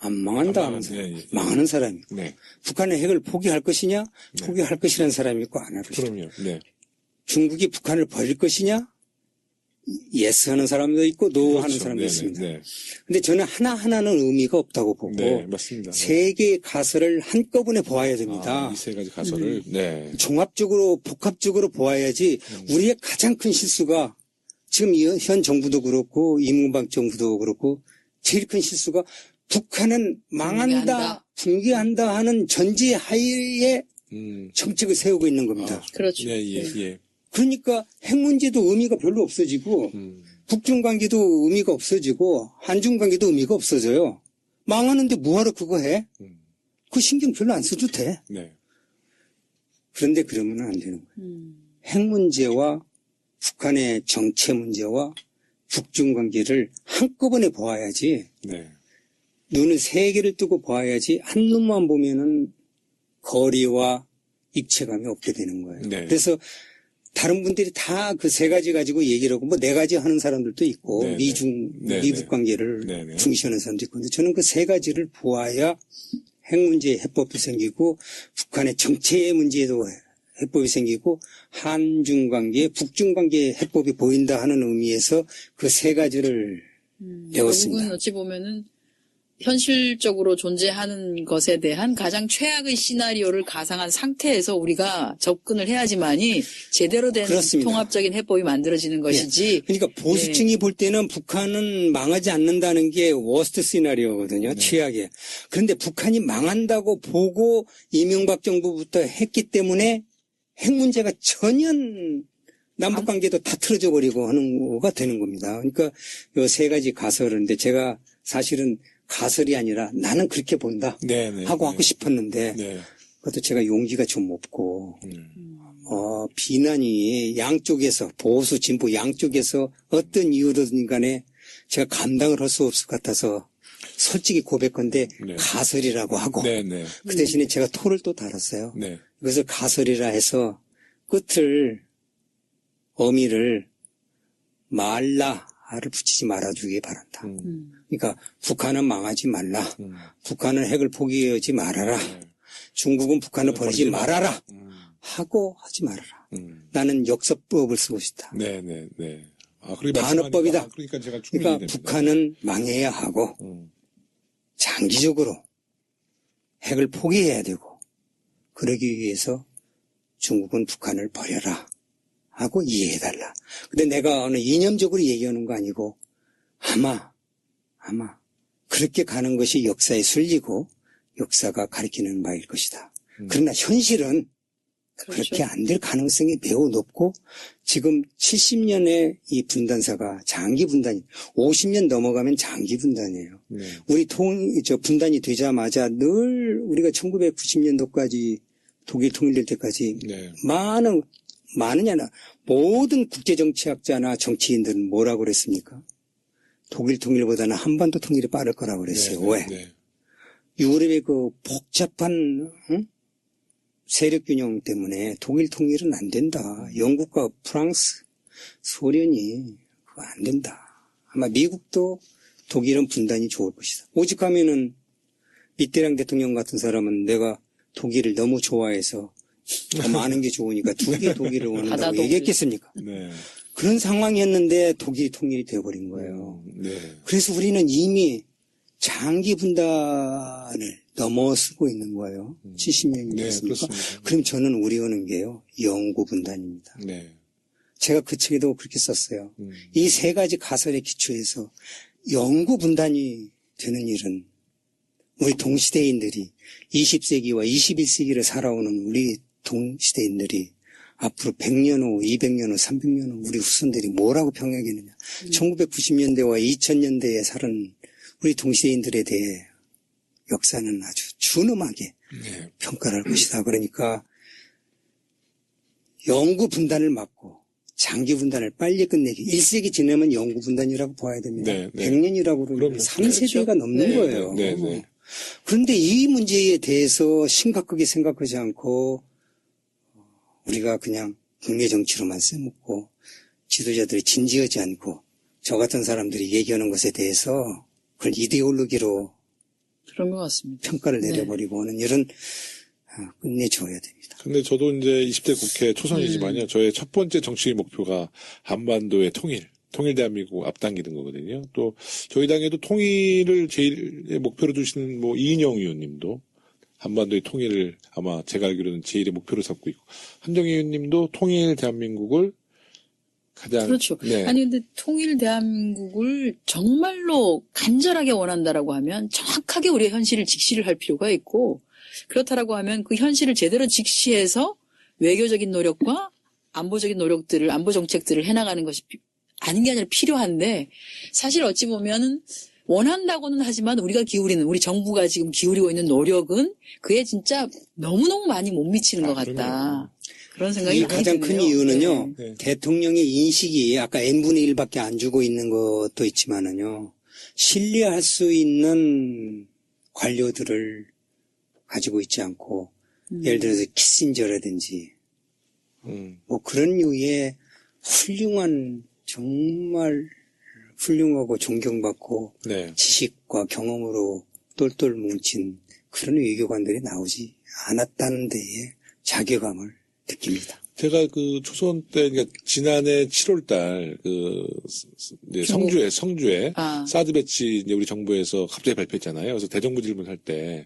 안 망한다 하는 사람. 네, 네. 망하는 사람이. 네, 북한의 핵을 포기할 것이냐? 포기할 것이라는 사람이 있고 안 할 것이냐. 그러면 네, 중국이 북한을 버릴 것이냐? 예스 하는 사람도 있고 노 하는 그렇죠. 사람도 네, 있습니다. 네, 근데 저는 하나하나는 의미가 없다고 보고 네, 맞습니다. 세 개의 가설을 한꺼번에 보아야 됩니다. 이 세 가지 가설을 네, 종합적으로 복합적으로 보아야지 우리의 가장 큰 실수가 지금 현 정부도 그렇고 이명박 정부도 그렇고 제일 큰 실수가 북한은 망한다, 붕괴한다 하는 전제 하에 정책을 세우고 있는 겁니다. 그렇죠. 예, 예, 예. 그러니까 핵 문제도 의미가 별로 없어지고 북중 관계도 의미가 없어지고 한중 관계도 의미가 없어져요. 망하는데 뭐하러 그거 해? 그 신경 별로 안 써도 돼. 네, 그런데 그러면 안 되는 거예요. 핵 문제와 북한의 정체 문제와 북중 관계를 한꺼번에 보아야지 네, 눈을 세 개를 뜨고 보아야지 한 눈만 보면은 거리와 입체감이 없게 되는 거예요. 네. 그래서 다른 분들이 다 그 세 가지 가지고 얘기를 하고 뭐 네 가지 하는 사람들도 있고 네, 미중, 네, 미북 네. 관계를 네, 네. 중시하는 사람도 있고 근데 저는 그 세 가지를 보아야 핵 문제에 해법이 생기고 북한의 정체 문제에도 해법이 생기고 한중 관계, 북중 관계에 해법이 보인다 하는 의미에서 그 세 가지를 배웠습니다. 결국은 어찌 보면은 현실적으로 존재하는 것에 대한 가장 최악의 시나리오를 가상한 상태에서 우리가 접근을 해야지만이 제대로 된 그렇습니다. 통합적인 해법이 만들어지는 것이지. 그러니까 보수층이 볼 때는 북한은 망하지 않는다는 게 워스트 시나리오거든요. 최악의. 그런데 북한이 망한다고 보고 이명박 정부부터 했기 때문에 핵 문제가 전혀 남북관계도 다 틀어져 버리고 하는 거가 되는 겁니다. 그러니까 이 세 가지 가설인데 제가 사실은 가설이 아니라 나는 그렇게 본다 네, 네, 하고 네. 하고 싶었는데 네, 그것도 제가 용기가 좀 없고 비난이 양쪽에서 보수 진보 양쪽에서 어떤 이유로든 간에 제가 감당을 할 수 없을 것 같아서 솔직히 고백건데 네. 가설이라고 하고 네, 네, 그 대신에 제가 토를 또 달았어요. 네, 그것을 가설이라 해서 끝을 어미를 말라를 붙이지 말아주기 바란다. 그러니까 북한은 망하지 말라. 북한은 핵을 포기하지 말아라. 중국은 북한을 버리지 말아라. 하고 하지 말아라. 나는 역서법을 쓰고 싶다. 네, 네, 네. 그렇게 반어법이다. 말씀하니까, 그러니까 제가 충분히 그러니까 됩니다. 북한은 망해야 하고 장기적으로 핵을 포기해야 되고 그러기 위해서 중국은 북한을 버려라 하고 이해해달라. 근데 내가 어느 이념적으로 얘기하는 거 아니고 아마 그렇게 가는 것이 역사의 순리고 역사가 가리키는 바일 것이다. 그러나 현실은 그렇죠. 그렇게 안 될 가능성이 매우 높고 지금 70년의 이 분단사가 장기 분단이 50년 넘어가면 장기 분단이에요. 네, 우리 분단이 되자마자 늘 우리가 1990년도까지 독일 통일될 때까지 네, 많으냐나 모든 국제정치학자나 정치인들은 뭐라고 그랬습니까? 독일 통일보다는 한반도 통일이 빠를 거라고 그랬어요. 네, 왜? 네, 유럽의 그 복잡한 세력 균형 때문에 독일 통일은 안 된다. 영국과 프랑스, 소련이 그거 안 된다. 아마 미국도 독일은 분단이 좋을 것이다. 오직하면은 미테랑 대통령 같은 사람은 내가 독일을 너무 좋아해서 더 많은 게 좋으니까 두 개의 독일을 원한다고 바다 얘기했겠습니까? 네, 그런 상황이었는데 독일이 통일이 되어버린 거예요. 네, 그래서 우리는 이미 장기 분단을 넘어서고 있는 거예요. 70년이 네, 됐습니까? 그렇습니다. 그럼 저는 우려하는 게요. 영구 분단입니다. 네, 제가 그 책에도 그렇게 썼어요. 이 세 가지 가설에 기초해서 영구 분단이 되는 일은 우리 동시대인들이 20세기와 21세기를 살아오는 우리 동시대인들이 앞으로 100년 후, 200년 후, 300년 후 우리 후손들이 뭐라고 평가하겠느냐. 1990년대와 2000년대에 살은 우리 동시대인들에 대해 역사는 아주 준엄하게 네. 평가를 할 것이다. 그러니까 영구 분단을 막고 장기 분단을 빨리 끝내기. 1세기 지나면 영구 분단이라고 봐야 됩니다. 네, 네. 100년이라고 그러면 그럼요. 3세대가 넘는 네. 거예요. 네, 네. 그런데 이 문제에 대해서 심각하게 생각하지 않고 우리가 그냥 국내 정치로만 써먹고 지도자들이 진지하지 않고 저 같은 사람들이 얘기하는 것에 대해서 그걸 이데올로기로 그런 것 같습니다. 평가를 네. 내려버리고 하는 일은 끝내줘야 됩니다. 근데 저도 이제 20대 국회 초선이지만요. 저의 첫 번째 정치 목표가 한반도의 통일 대한민국 앞당기는 거거든요. 또 저희 당에도 통일을 제일 목표로 두시는 뭐 이인영 의원님도 한반도의 통일을 아마 제가 알기로는 제일의 목표로 삼고 있고 한정희 의원님도 통일 대한민국을 가장 그렇죠. 네. 아니 근데 통일 대한민국을 정말로 간절하게 원한다라고 하면 정확하게 우리의 현실을 직시를 할 필요가 있고 그렇다라고 하면 그 현실을 제대로 직시해서 외교적인 노력과 안보적인 노력들을 안보 정책들을 해나가는 것이 아닌 게 아니라 필요한데 사실 어찌 보면은 원한다고는 하지만 우리가 기울이는 우리 정부가 지금 기울이고 있는 노력은 그에 진짜 너무너무 많이 못 미치는 것 같다. 그럼요. 그런 생각이 이 많이 가장 큰 드네요. 이유는요. 네. 대통령의 인식이 아까 n분의 1밖에 안 주고 있는 것도 있지만은요. 신뢰할 수 있는 관료들을 가지고 있지 않고 예를 들어서 키신저라든지 뭐 그런 류의 훌륭한 정말 훌륭하고 존경받고 네. 지식과 경험으로 똘똘 뭉친 그런 외교관들이 나오지 않았다는 데에 자괴감을 느낍니다. 제가 그 초선 때, 그러니까 지난해 7월달 이제 성주에 아. 사드 배치 이제 우리 정부에서 갑자기 발표했잖아요. 그래서 대정부 질문할 때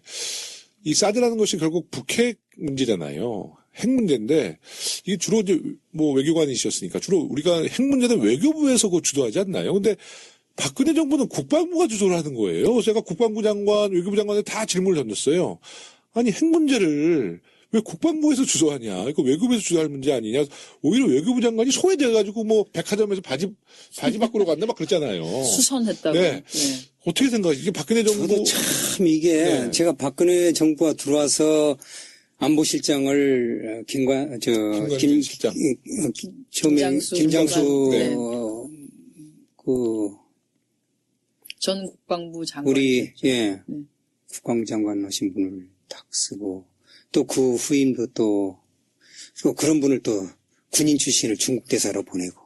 이 사드라는 것이 결국 북핵 문제잖아요. 핵 문제인데 이게 주로 이제 뭐 외교관이셨으니까 주로 우리가 핵 문제는 외교부에서 그거 주도하지 않나요? 근데 박근혜 정부는 국방부가 주도를 하는 거예요. 그래서 제가 국방부 장관, 외교부 장관에 다 질문을 던졌어요. 아니 핵 문제를 왜 국방부에서 주도하냐? 이거 외교부에서 주도할 문제 아니냐? 오히려 외교부 장관이 소외돼가지고 뭐 백화점에서 바지 바꾸러 갔나 막 그랬잖아요. 수선했다고. 네. 어떻게 생각하세요? 이게 박근혜 정부 저도 참 이게 네. 제가 박근혜 정부가 들어와서 안보실장을 실장. 김장수 네. 그 전 국방부 장관. 우리 국방부 장관 하신 분을 딱 쓰고 또 그 후임도 또 그런 분을 또 군인 출신을 중국 대사로 보내고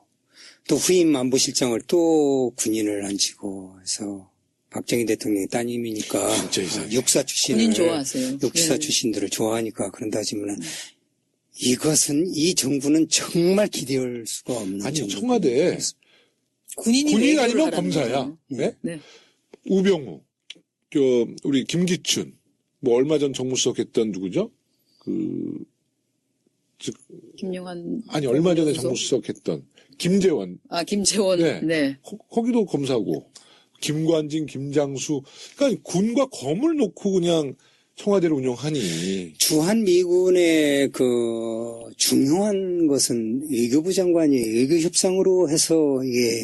또 후임 안보실장을 또 군인을 앉히고 해서 박정희 대통령의 따님이니까 진짜 이상해. 육사 출신을 군인 좋아하세요. 육사 네. 출신들을 좋아하니까 그런다 하지만 이것은 이 정부는 정말 기대할 수가 없는 아니 정부. 청와대 군인이 군인 외교를 아니면 하라는 검사야. 거잖아요. 네? 네. 우병우, 우리 김기춘, 뭐 얼마 전 정무수석 했던 누구죠? 김용환. 아니 얼마 전에 부속. 정무수석 했던 김재원. 아, 김재원. 네. 네. 거기도 검사고 김관진, 김장수. 그러니까 군과 검을 놓고 그냥 청와대를 운영하니. 주한미군의 그 중요한 것은 외교부 장관이 외교협상으로 해서 이게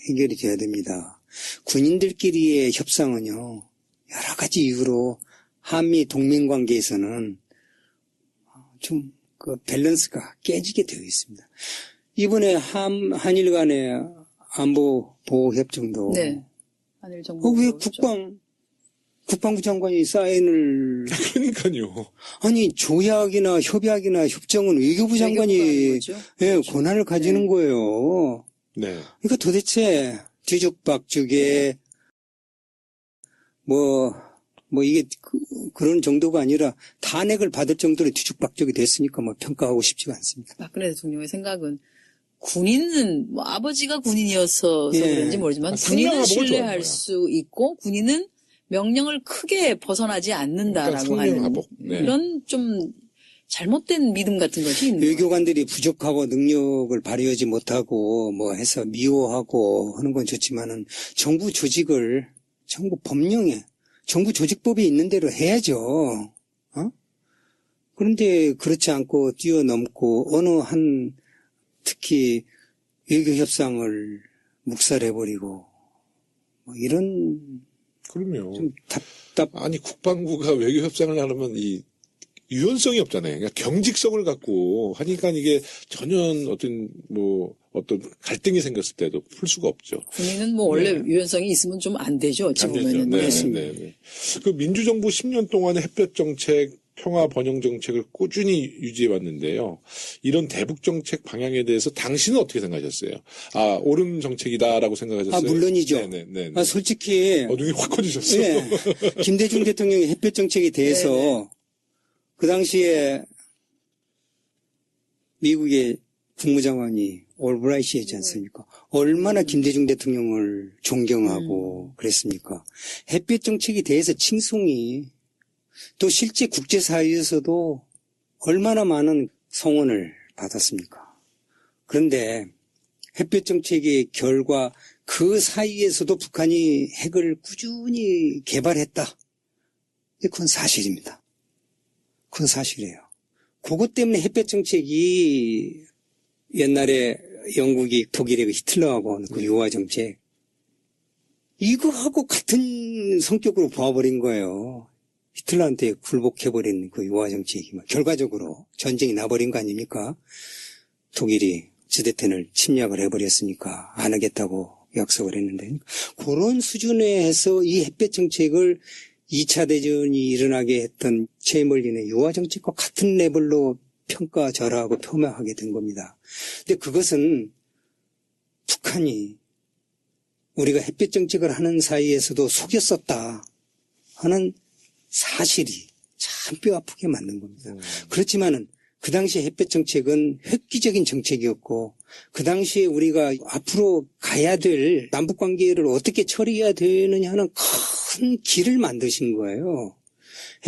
해결이 돼야 됩니다. 군인들끼리의 협상은요, 여러 가지 이유로 한미 동맹 관계에서는 좀 그 밸런스가 깨지게 되어 있습니다. 이번에 한일 간의 안보 보호 협정도 네. 한일 정부. 왜 국방부 장관이 사인을 그러니까요. 아니 조약이나 협약이나 협정은 외교부 장관이 권한을 가지는 거예요. 네. 그러니까 도대체 뒤죽박죽에 뭐 이게 그런 정도가 아니라 탄핵을 받을 정도로 뒤죽박죽이 됐으니까 뭐 평가하고 싶지가 않습니다. 박근혜 대통령의 생각은 군인은 뭐 아버지가 군인이어서 그런지 모르지만 군인은 신뢰할 수 있고 군인은 명령을 크게 벗어나지 않는다라고 그러니까 하는 성명하복. 네. 이런 좀 잘못된 믿음 같은 것이 있는 거예요. 외교관들이 부족하고 능력을 발휘하지 못하고 뭐 해서 미워하고 하는 건 좋지만은 정부 조직을 정부 법령에 정부 조직법이 있는 대로 해야죠. 그런데 그렇지 않고 뛰어넘고 어느 한 특히 외교 협상을 묵살해버리고 뭐 이런 그럼요. 좀 답답. 아니 국방부가 외교 협상을 하려면 이 유연성이 없잖아요. 그러니까 경직성을 갖고 하니까 이게 전혀 어떤 갈등이 생겼을 때도 풀 수가 없죠. 군인은 뭐 원래 네. 유연성이 있으면 좀 안 되죠. 어찌 안 되죠. 보면은. 네, 네. 네, 네. 그 민주정부 10년 동안의 햇볕 정책, 평화 번영 정책을 꾸준히 유지해 왔는데요. 이런 대북 정책 방향에 대해서 당신은 어떻게 생각하셨어요? 아, 옳은 정책이다라고 생각하셨어요? 아, 물론이죠. 네, 네, 네. 솔직히 눈이 확 커지셨어요. 예, 김대중 대통령의 햇볕 정책에 대해서 네네. 그 당시에 미국의 국무장관이 올브라이트였지 않습니까? 얼마나 김대중 대통령을 존경하고 그랬습니까? 햇볕 정책에 대해서 칭송이 또 실제 국제사회에서도 얼마나 많은 성원을 받았습니까? 그런데 햇볕 정책의 결과 그 사이에서도 북한이 핵을 꾸준히 개발했다. 그건 사실입니다. 그건 사실이에요. 그것 때문에 햇볕 정책이 옛날에 영국이 독일의 그 히틀러하고 하는 그 유화 정책 이거하고 같은 성격으로 보아버린 거예요. 히틀러한테 굴복해버린 그 유화 정책이 결과적으로 전쟁이 나버린 거 아닙니까? 독일이 주데텐을 침략을 해버렸으니까 안 하겠다고 약속을 했는데 그런 수준에 해서 이 햇볕 정책을 2차 대전이 일어나게 했던 체멀린의 유화 정책과 같은 레벨로 평가절하하고 표명하게 된 겁니다. 근데 그것은 북한이 우리가 햇볕 정책을 하는 사이에서도 속였었다 하는 사실이 참 뼈아프게 맞는 겁니다. 그렇지만은 그 당시 햇볕 정책은 획기적인 정책이었고 그 당시에 우리가 앞으로 가야 될 남북관계를 어떻게 처리해야 되느냐 하는 큰 길을 만드신 거예요.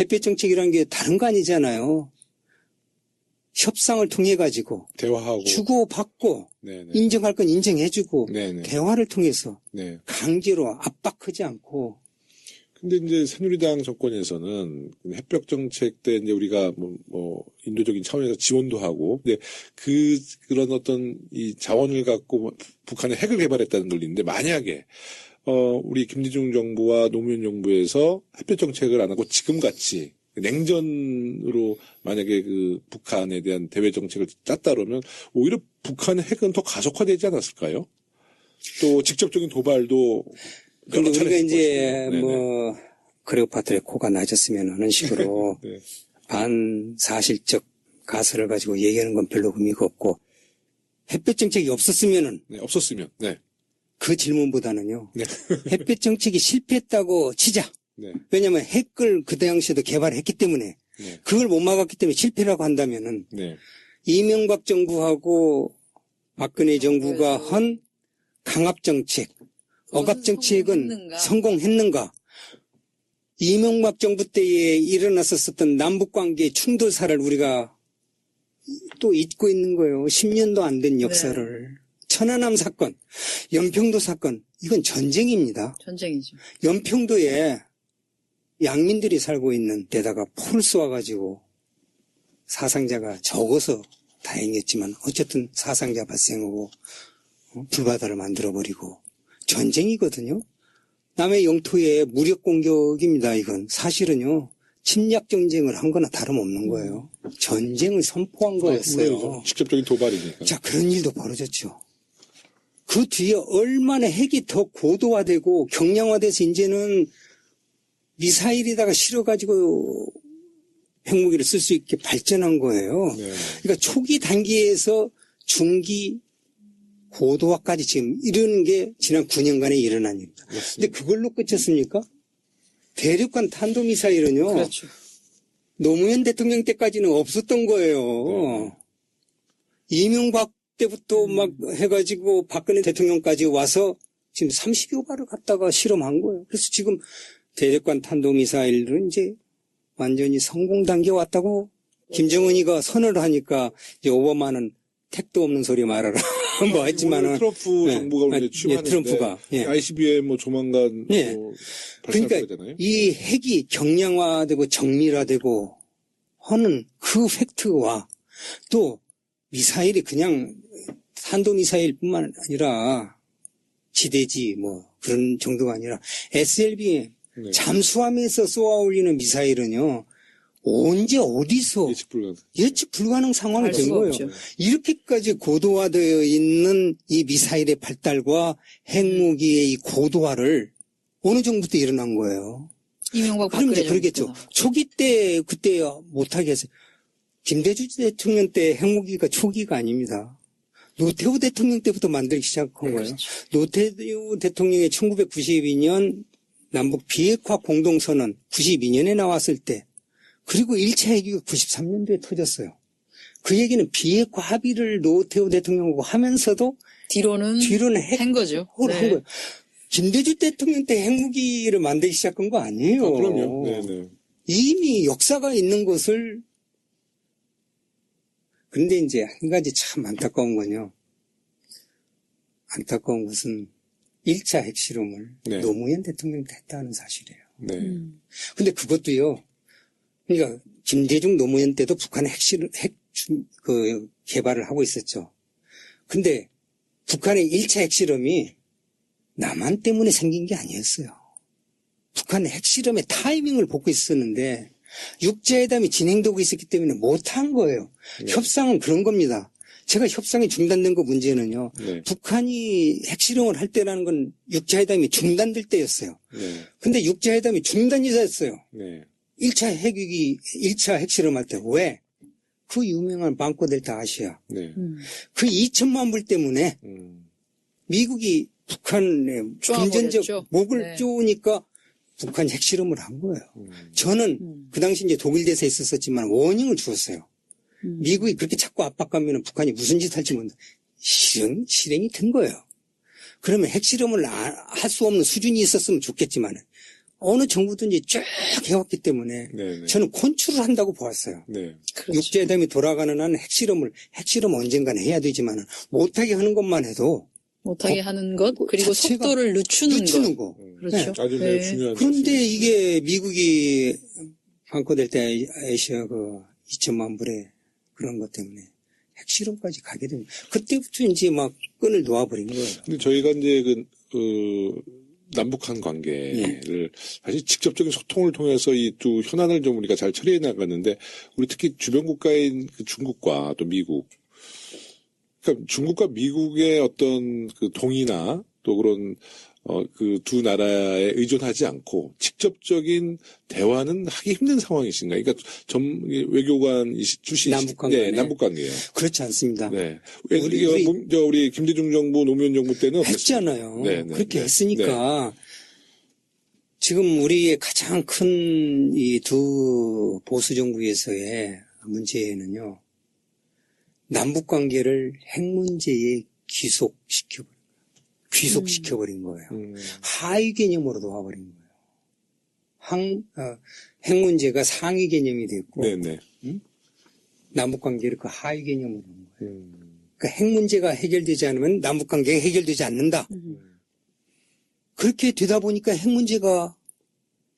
햇볕 정책이라는 게 다른 거 아니잖아요. 협상을 통해 가지고 대화하고 주고받고 네네. 인정할 건 인정해주고 네네. 대화를 통해서 네. 강제로 압박하지 않고. 근데 이제 새누리당 정권에서는 햇볕 정책 때 이제 우리가 인도적인 차원에서 지원도 하고, 근데 그런 어떤 이 자원을 갖고 북한에 핵을 개발했다는 걸 있는데 만약에 우리 김대중 정부와 노무현 정부에서 햇볕 정책을 안 하고 지금 같이 냉전으로 만약에 그 북한에 대한 대외 정책을 짰다 그러면 오히려 북한의 핵은 더 가속화되지 않았을까요? 또 직접적인 도발도 근데 우리가 했을 이제 것이고. 크레오파트라의 코가 낮았으면 하는 식으로 네. 반사실적 가설을 가지고 얘기하는 건 별로 의미가 없고 햇볕 정책이 없었으면은 네, 없었으면 네. 그 질문보다는요. 네. 햇볕 정책이 실패했다고 치자. 네. 왜냐하면 핵을 그 당시에도 개발했기 때문에 네. 그걸 못 막았기 때문에 실패라고 한다면은 네. 이명박 정부하고 박근혜 정부가 한 강압 정책, 억압 정책은 성공했는가? 이명박 정부 때에 일어났었던 남북관계 충돌사를 우리가 또 잊고 있는 거예요. 10년도 안 된 역사를. 네. 천안함 사건, 연평도 사건, 이건 전쟁입니다. 전쟁이죠. 연평도에 양민들이 살고 있는 데다가 폭을 쏘아가지고 사상자가 적어서 다행이었지만 어쨌든 사상자 발생하고 불바다를 만들어버리고 전쟁이거든요. 남의 영토에 무력 공격입니다. 이건 사실은요. 침략 전쟁을 한 거나 다름없는 거예요. 전쟁을 선포한 거였어요. 직접적인 도발이니까. 자, 그런 일도 벌어졌죠. 그 뒤에 얼마나 핵이 더 고도화되고 경량화돼서 이제는 미사일에다가 실어가지고 핵무기를 쓸 수 있게 발전한 거예요. 네. 그러니까 초기 단계에서 중기 고도화까지 지금 이러는 게 지난 9년간에 일어난 일입니다. 근데 그걸로 끝이었습니까? 대륙간 탄도미사일은요. 그렇죠. 노무현 대통령 때까지는 없었던 거예요. 이명박 때부터 막 해가지고 박근혜 대통령까지 와서 지금 30여 발을 갖다가 실험한 거예요. 그래서 지금 대륙간 탄도미사일은 이제 완전히 성공 단계에 왔다고 김정은이가 선언을 하니까 이제 오바마는 택도 없는 소리 말아라. 뭐 했지만은. 트럼프 예. 정부가 이제 예, 취임하는데 트럼프가. 예. ICBM 뭐 조만간 예. 뭐 발사할 그러니까 거잖아요. 이 핵이 경량화되고 정밀화되고 하는 그 팩트와 또 미사일이 그냥 탄도미사일뿐만 아니라 지대지 뭐 그런 정도가 아니라 SLBM 네. 잠수함에서 쏘아 올리는 미사일은요. 언제 어디서 예측 불가능. 예측 불가능 상황이 알 된 수가 거예요. 없죠. 이렇게까지 고도화되어 있는 이 미사일의 발달과 핵무기의 이 고도화를 어느 정부터 일어난 거예요. 이명박 그럼 박근혜 이제 그러겠죠. 정부구나. 초기 때 그때 못하게 했어요. 김대중 대통령 때 핵무기가 초기가 아닙니다. 노태우 대통령 때부터 만들기 시작한 거예요. 그렇죠. 노태우 대통령이 1992년 남북 비핵화 공동선언 92년에 나왔을 때 그리고 1차 핵위기가 93년도에 터졌어요. 그 얘기는 비핵화 합의를 노태우 대통령하고 하면서도 뒤로는 핵 한 거죠. 한 네. 거예요. 김대중 대통령 때 핵무기를 만들기 시작한 거 아니에요. 그럼요. 네네. 이미 역사가 있는 것을 그런데 이제 한 가지 참 안타까운 건요. 안타까운 것은 1차 핵실험을 네. 노무현 대통령이 했다는 사실이에요. 네. 근데 그것도요. 그러니까 김대중 노무현 때도 북한의 그 개발을 하고 있었죠. 근데 북한의 1차 핵실험이 남한 때문에 생긴 게 아니었어요. 북한의 핵실험의 타이밍을 보고 있었는데 육자회담이 진행되고 있었기 때문에 못한 거예요. 네. 협상은 그런 겁니다. 제가 협상이 중단된 거 문제는요. 네. 북한이 핵실험을 할 때라는 건 육자회담이 중단될 때였어요. 네. 근데 육자회담이 중단이 됐어요. 네. 1차 핵위기, 1차 핵실험할 때 왜? 그 유명한 방코델타 아시아. 네. 그 2천만 불 때문에 미국이 북한의 금전적 쪼아버렸죠. 목을 네. 쪼으니까 북한 핵실험을 한 거예요. 저는 그 당시 이제 독일 대사에 있었지만 워닝을 주었어요. 미국이 그렇게 자꾸 압박하면 북한이 무슨 짓 할지 모른다. 실행이 된 거예요. 그러면 핵실험을 할 수 없는 수준이 있었으면 좋겠지만 어느 정부든지 쭉 해왔기 때문에 네. 저는 컨트롤 한다고 보았어요. 네. 그렇죠. 육제회담이 돌아가는 한 핵실험 언젠가는 해야 되지만 못하게 하는 것만 해도 못하게 하는 것 그리고 자체가 속도를 늦추는 것. 거. 그렇죠. 아주 네. 중요한. 그런데 말씀이에요. 이게 미국이 방코될 때 아시아 그 2천만 불의 그런 것 때문에 핵실험까지 가게 되면 그때부터 이제 막 끈을 놓아버린 거예요. 근데 저희가 이제 남북한 관계를 사실 직접적인 소통을 통해서 이 두 현안을 좀 우리가 잘 처리해 나갔는데 우리 특히 주변 국가인 그 중국과 또 미국, 그러니까 중국과 미국의 어떤 그 동의나 또 그런 그 두 나라에 의존하지 않고 직접적인 대화는 하기 힘든 상황이신가요? 그러니까 외교관 출신 남북관계. 네, 남북관계예요. 그렇지 않습니다. 네. 우리 우리 김대중 정부, 노무현 정부 때는 했잖아요. 네, 그렇게 했으니까 지금 우리의 가장 큰 이 두 보수 정부에서의 문제는요. 남북 관계를 핵 문제에 귀속시켜버린 거예요. 하위 개념으로 놓아버린 거예요. 핵 문제가 상위 개념이 됐고 네네. 남북 관계를 그 하위 개념으로 놓은 거예요. 그러니까 핵 문제가 해결되지 않으면 남북 관계가 해결되지 않는다. 그렇게 되다 보니까 핵 문제가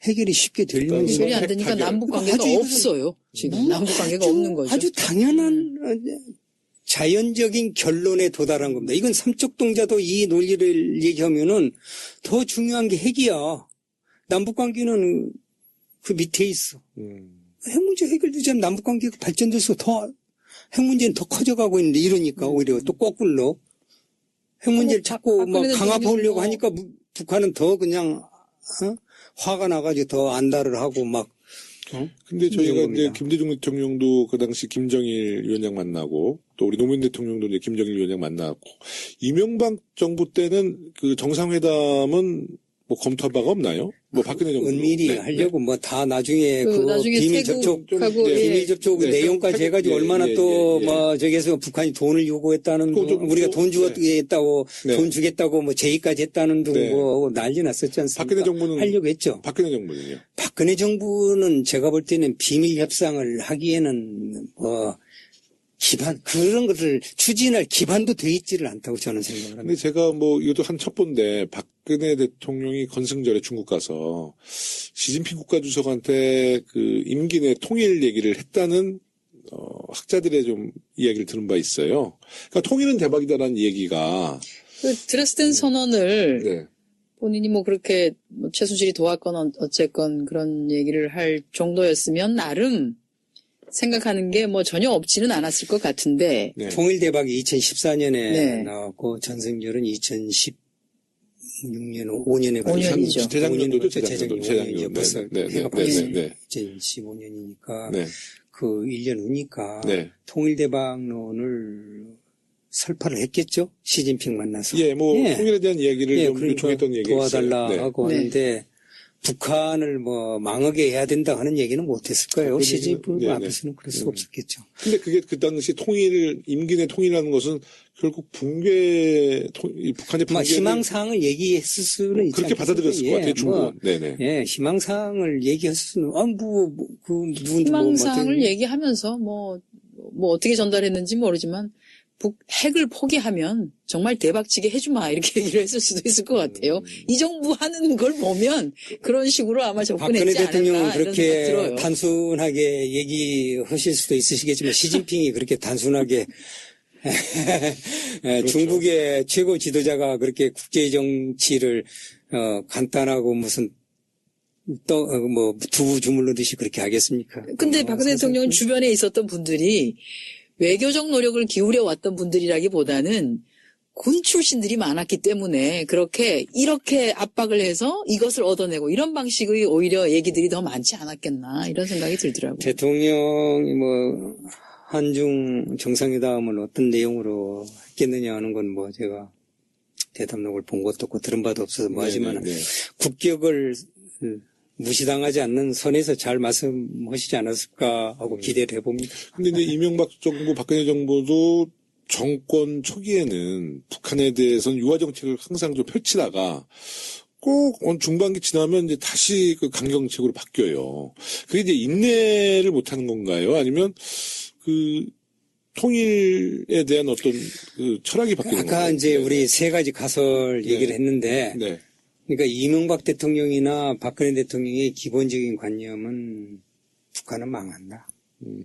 해결이 쉽게 되려는 해결이 거예요. 안 되니까 타결. 남북 관계가 아주 없어요. 지금 남북 관계가 없는 거죠. 아주 당연한 자연적인 결론에 도달한 겁니다. 이건 삼척 동자도 이 논리를 얘기하면은 더 중요한 게 핵이야. 남북 관계는 그 밑에 있어. 핵 문제 해결되지 않으면 남북 관계가 발전될수록 더 핵 문제는 더 커져가고 있는데 이러니까 오히려 또 거꾸로 핵 문제를 자꾸 막 박근혜 강압하려고 대통령 하니까 북한은 더 그냥 화가 나가지고 더 안달을 하고 막. 근데 저희가 이런 이제 겁니다. 김대중 대통령도 그 당시 김정일 위원장 만나고 또 우리 노무현 대통령도 이제 김정일 위원장 만나고 이명박 정부 때는 그 정상회담은 뭐 검토한 바가 없나요? 뭐 박근혜 정부 은밀히 하려고 뭐 다 나중에 그 나중에 비밀 접촉 태국하고 예. 비밀 접촉 네, 내용까지 태국, 해가지고 예, 얼마나 예, 또 예, 예. 뭐 저기에서 북한이 돈을 요구했다는 그거 좀, 둥, 우리가 돈 주겠다고 네. 돈 주겠다고 뭐 제의까지 했다는 둥 네. 뭐 난리 났었지 않습니까? 박근혜 정부는 하려고 했죠. 박근혜 정부는요. 박근혜 정부는 제가 볼 때는 비밀 협상을 하기에는 뭐 기반 그런 것을 추진할 기반도 돼 있지를 않다고 저는 생각을 합니다. 근데 제가 뭐 이것도 한 첩보인데 박근혜 대통령이 건승절에 중국 가서 시진핑 국가주석한테 그 임기 내 통일 얘기를 했다는 학자들의 좀 이야기를 들은 바 있어요. 그러니까 통일은 대박이다라는 얘기가 그 드레스덴 선언을 네. 본인이 뭐 그렇게 뭐 최순실이 도왔건 어쨌건 그런 얘기를 할 정도였으면 나름 생각하는 게 뭐 전혀 없지는 않았을 것 같은데 네. 통일 대박이 2014년에 네. 나왔고 전승절은 2016년 5년에 5년이죠. 재작년도죠. 재작년 재작년. 벌써 네, 네, 해가 네, 벌써 네, 2015년이니까 네. 그 1년 후니까 네. 통일 대박론을 설파를 했겠죠. 시진핑 만나서. 예, 뭐 예. 통일에 대한 이야기를 좀 그러니까 요청했던 얘기가 도와달라 있어요. 네. 하고 네. 하는데 북한을 뭐 망하게 해야 된다 하는 얘기는 못했을 거예요. 그 시진핑 네, 네. 앞에서는 그럴 수 없었겠죠. 근데 그게 그 당시 통일, 임기 내 통일이라는 것은 결국 붕괴, 북한의 뭐 붕괴를 희망사항을 얘기했을 수는 있지 그렇게 않겠습니까? 받아들였을 것 같아요, 중국은. 뭐, 네네. 예, 희망사항을 얘기했을 수는, 희망사항을 얘기하면서 뭐 어떻게 전달했는지 모르지만 핵을 포기하면 정말 대박치게 해주마 이렇게 얘기를 했을 수도 있을 것 같아요. 이 정부 하는 걸 보면 그런 식으로 아마 박근혜 접근했지 대통령은 않을까 이런 생각 그렇게 들어요. 단순하게 얘기하실 수도 있으시겠지만 시진핑이 그렇게 단순하게 그렇죠. 중국의 최고 지도자가 그렇게 국제 정치를 간단하고 무슨 뭐 두부 주물르듯이 그렇게 하겠습니까? 근데 박근혜 대통령은 주변에 있었던 분들이 외교적 노력을 기울여 왔던 분들이라기보다는 군 출신들이 많았기 때문에 이렇게 압박을 해서 이것을 얻어내고 이런 방식의 오히려 얘기들이 더 많지 않았겠나 이런 생각이 들더라고요. 대통령이 뭐 한중 정상회담을 어떤 내용으로 했겠느냐 하는 건 뭐 제가 대담록을 본 것도 없고 들은 바도 없어서 뭐 하지만 네네. 국격을 무시당하지 않는 선에서 잘 말씀하시지 않았을까 하고 기대를 해봅니다. 근데 이제 이명박 정부, 박근혜 정부도 정권 초기에는 북한에 대해서는 유화 정책을 항상 좀 펼치다가 꼭 중반기 지나면 이제 다시 그 강경책으로 바뀌어요. 그게 이제 인내를 못하는 건가요? 아니면 그 통일에 대한 어떤 그 철학이 바뀌는 건가요? 아까 이제 네. 우리 세 가지 가설 네. 얘기를 했는데 네. 그러니까 이명박 대통령이나 박근혜 대통령의 기본적인 관념은 북한은 망한다.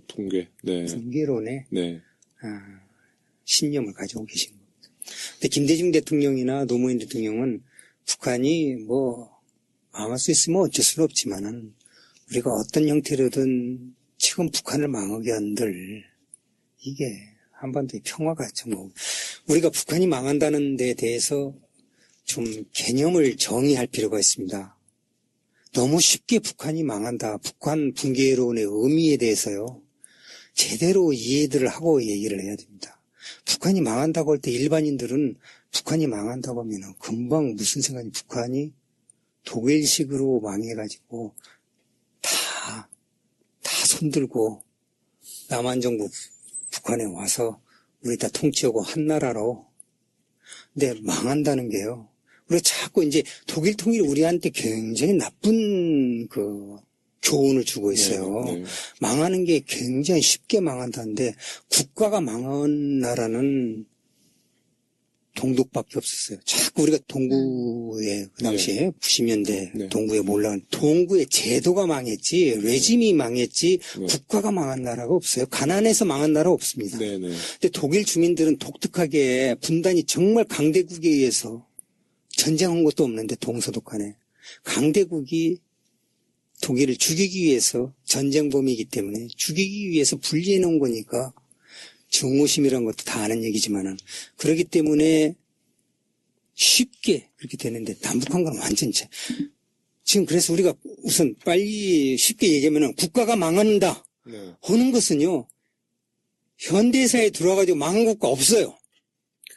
붕괴. 네. 붕괴론에 네. 신념을 가지고 계신 겁니다. 근데 김대중 대통령이나 노무현 대통령은 북한이 뭐 망할 수 있으면 어쩔 수는 없지만은 우리가 어떤 형태로든 지금 북한을 망하게 한들 이게 한반도의 평화가 좀 우리가 북한이 망한다는 데 대해서 좀 개념을 정의할 필요가 있습니다. 너무 쉽게 북한이 망한다. 북한 붕괴론의 의미에 대해서요. 제대로 이해를 하고 얘기를 해야 됩니다. 북한이 망한다고 할 때 일반인들은 북한이 망한다고 하면 금방 무슨 생각이 북한이 독일식으로 망해가지고 다 손들고 남한 정부 북한에 와서 우리 다 통치하고 한 나라로. 근데 망한다는 게요. 우리가 자꾸 이제 독일 통일이 우리한테 굉장히 나쁜 그 교훈을 주고 있어요. 네, 네. 망하는 게 굉장히 쉽게 망한다는데 국가가 망한 나라는 동독밖에 없었어요. 자꾸 우리가 동구에 그 당시에 90년대 네. 동구에 몰라간 동구의 제도가 망했지 레짐이 망했지 네. 국가가 망한 나라가 없어요. 가난해서 망한 나라 없습니다. 네. 네. 근데 독일 주민들은 독특하게 분단이 정말 강대국에 의해서 전쟁한 것도 없는데 동서독간에 강대국이 독일을 죽이기 위해서 전쟁범이기 때문에 죽이기 위해서 분리해 놓은 거니까 증오심이라는 것도 다 아는 얘기지만은 그렇기 때문에 쉽게 그렇게 되는데 남북한 건 완전 지금 그래서 우리가 우선 빨리 쉽게 얘기하면은 국가가 망한다 네. 하는 것은요 현대사에 들어와가지고 망한 국가 없어요.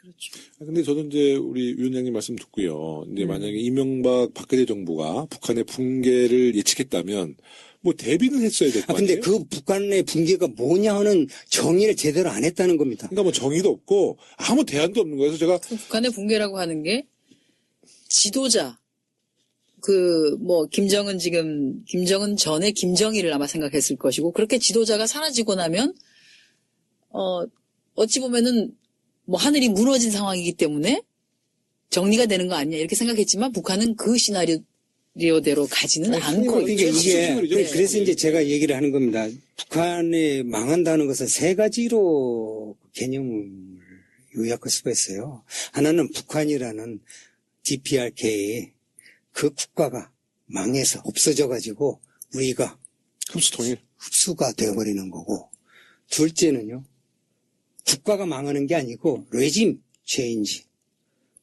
그렇죠. 근데 저는 이제 우리 위원장님 말씀 듣고요. 이제 만약에 이명박 박근혜 정부가 북한의 붕괴를 예측했다면 뭐 대비는 했어야 될 거 근데 아니에요? 그 북한의 붕괴가 뭐냐 하는 정의를 제대로 안 했다는 겁니다. 그러니까 뭐 정의도 없고 아무 대안도 없는 거예요. 그래서 제가 북한의 붕괴라고 하는 게 지도자, 김정은 전에 김정일을 아마 생각했을 것이고, 그렇게 지도자가 사라지고 나면, 어찌 보면은, 하늘이 무너진 상황이기 때문에 정리가 되는 거 아니냐, 이렇게 생각했지만, 북한은 그 시나리오대로 가지는 않고 그러니까 있죠. 이게, 그래서 이제 제가 얘기를 하는 겁니다. 북한이 망한다는 것은 세 가지로 개념을 요약할 수가 있어요. 하나는 북한이라는 DPRK, 그 국가가 망해서 없어져가지고 우리가 흡수가 되어버리는 거고, 둘째는요, 국가가 망하는 게 아니고 레짐 체인지.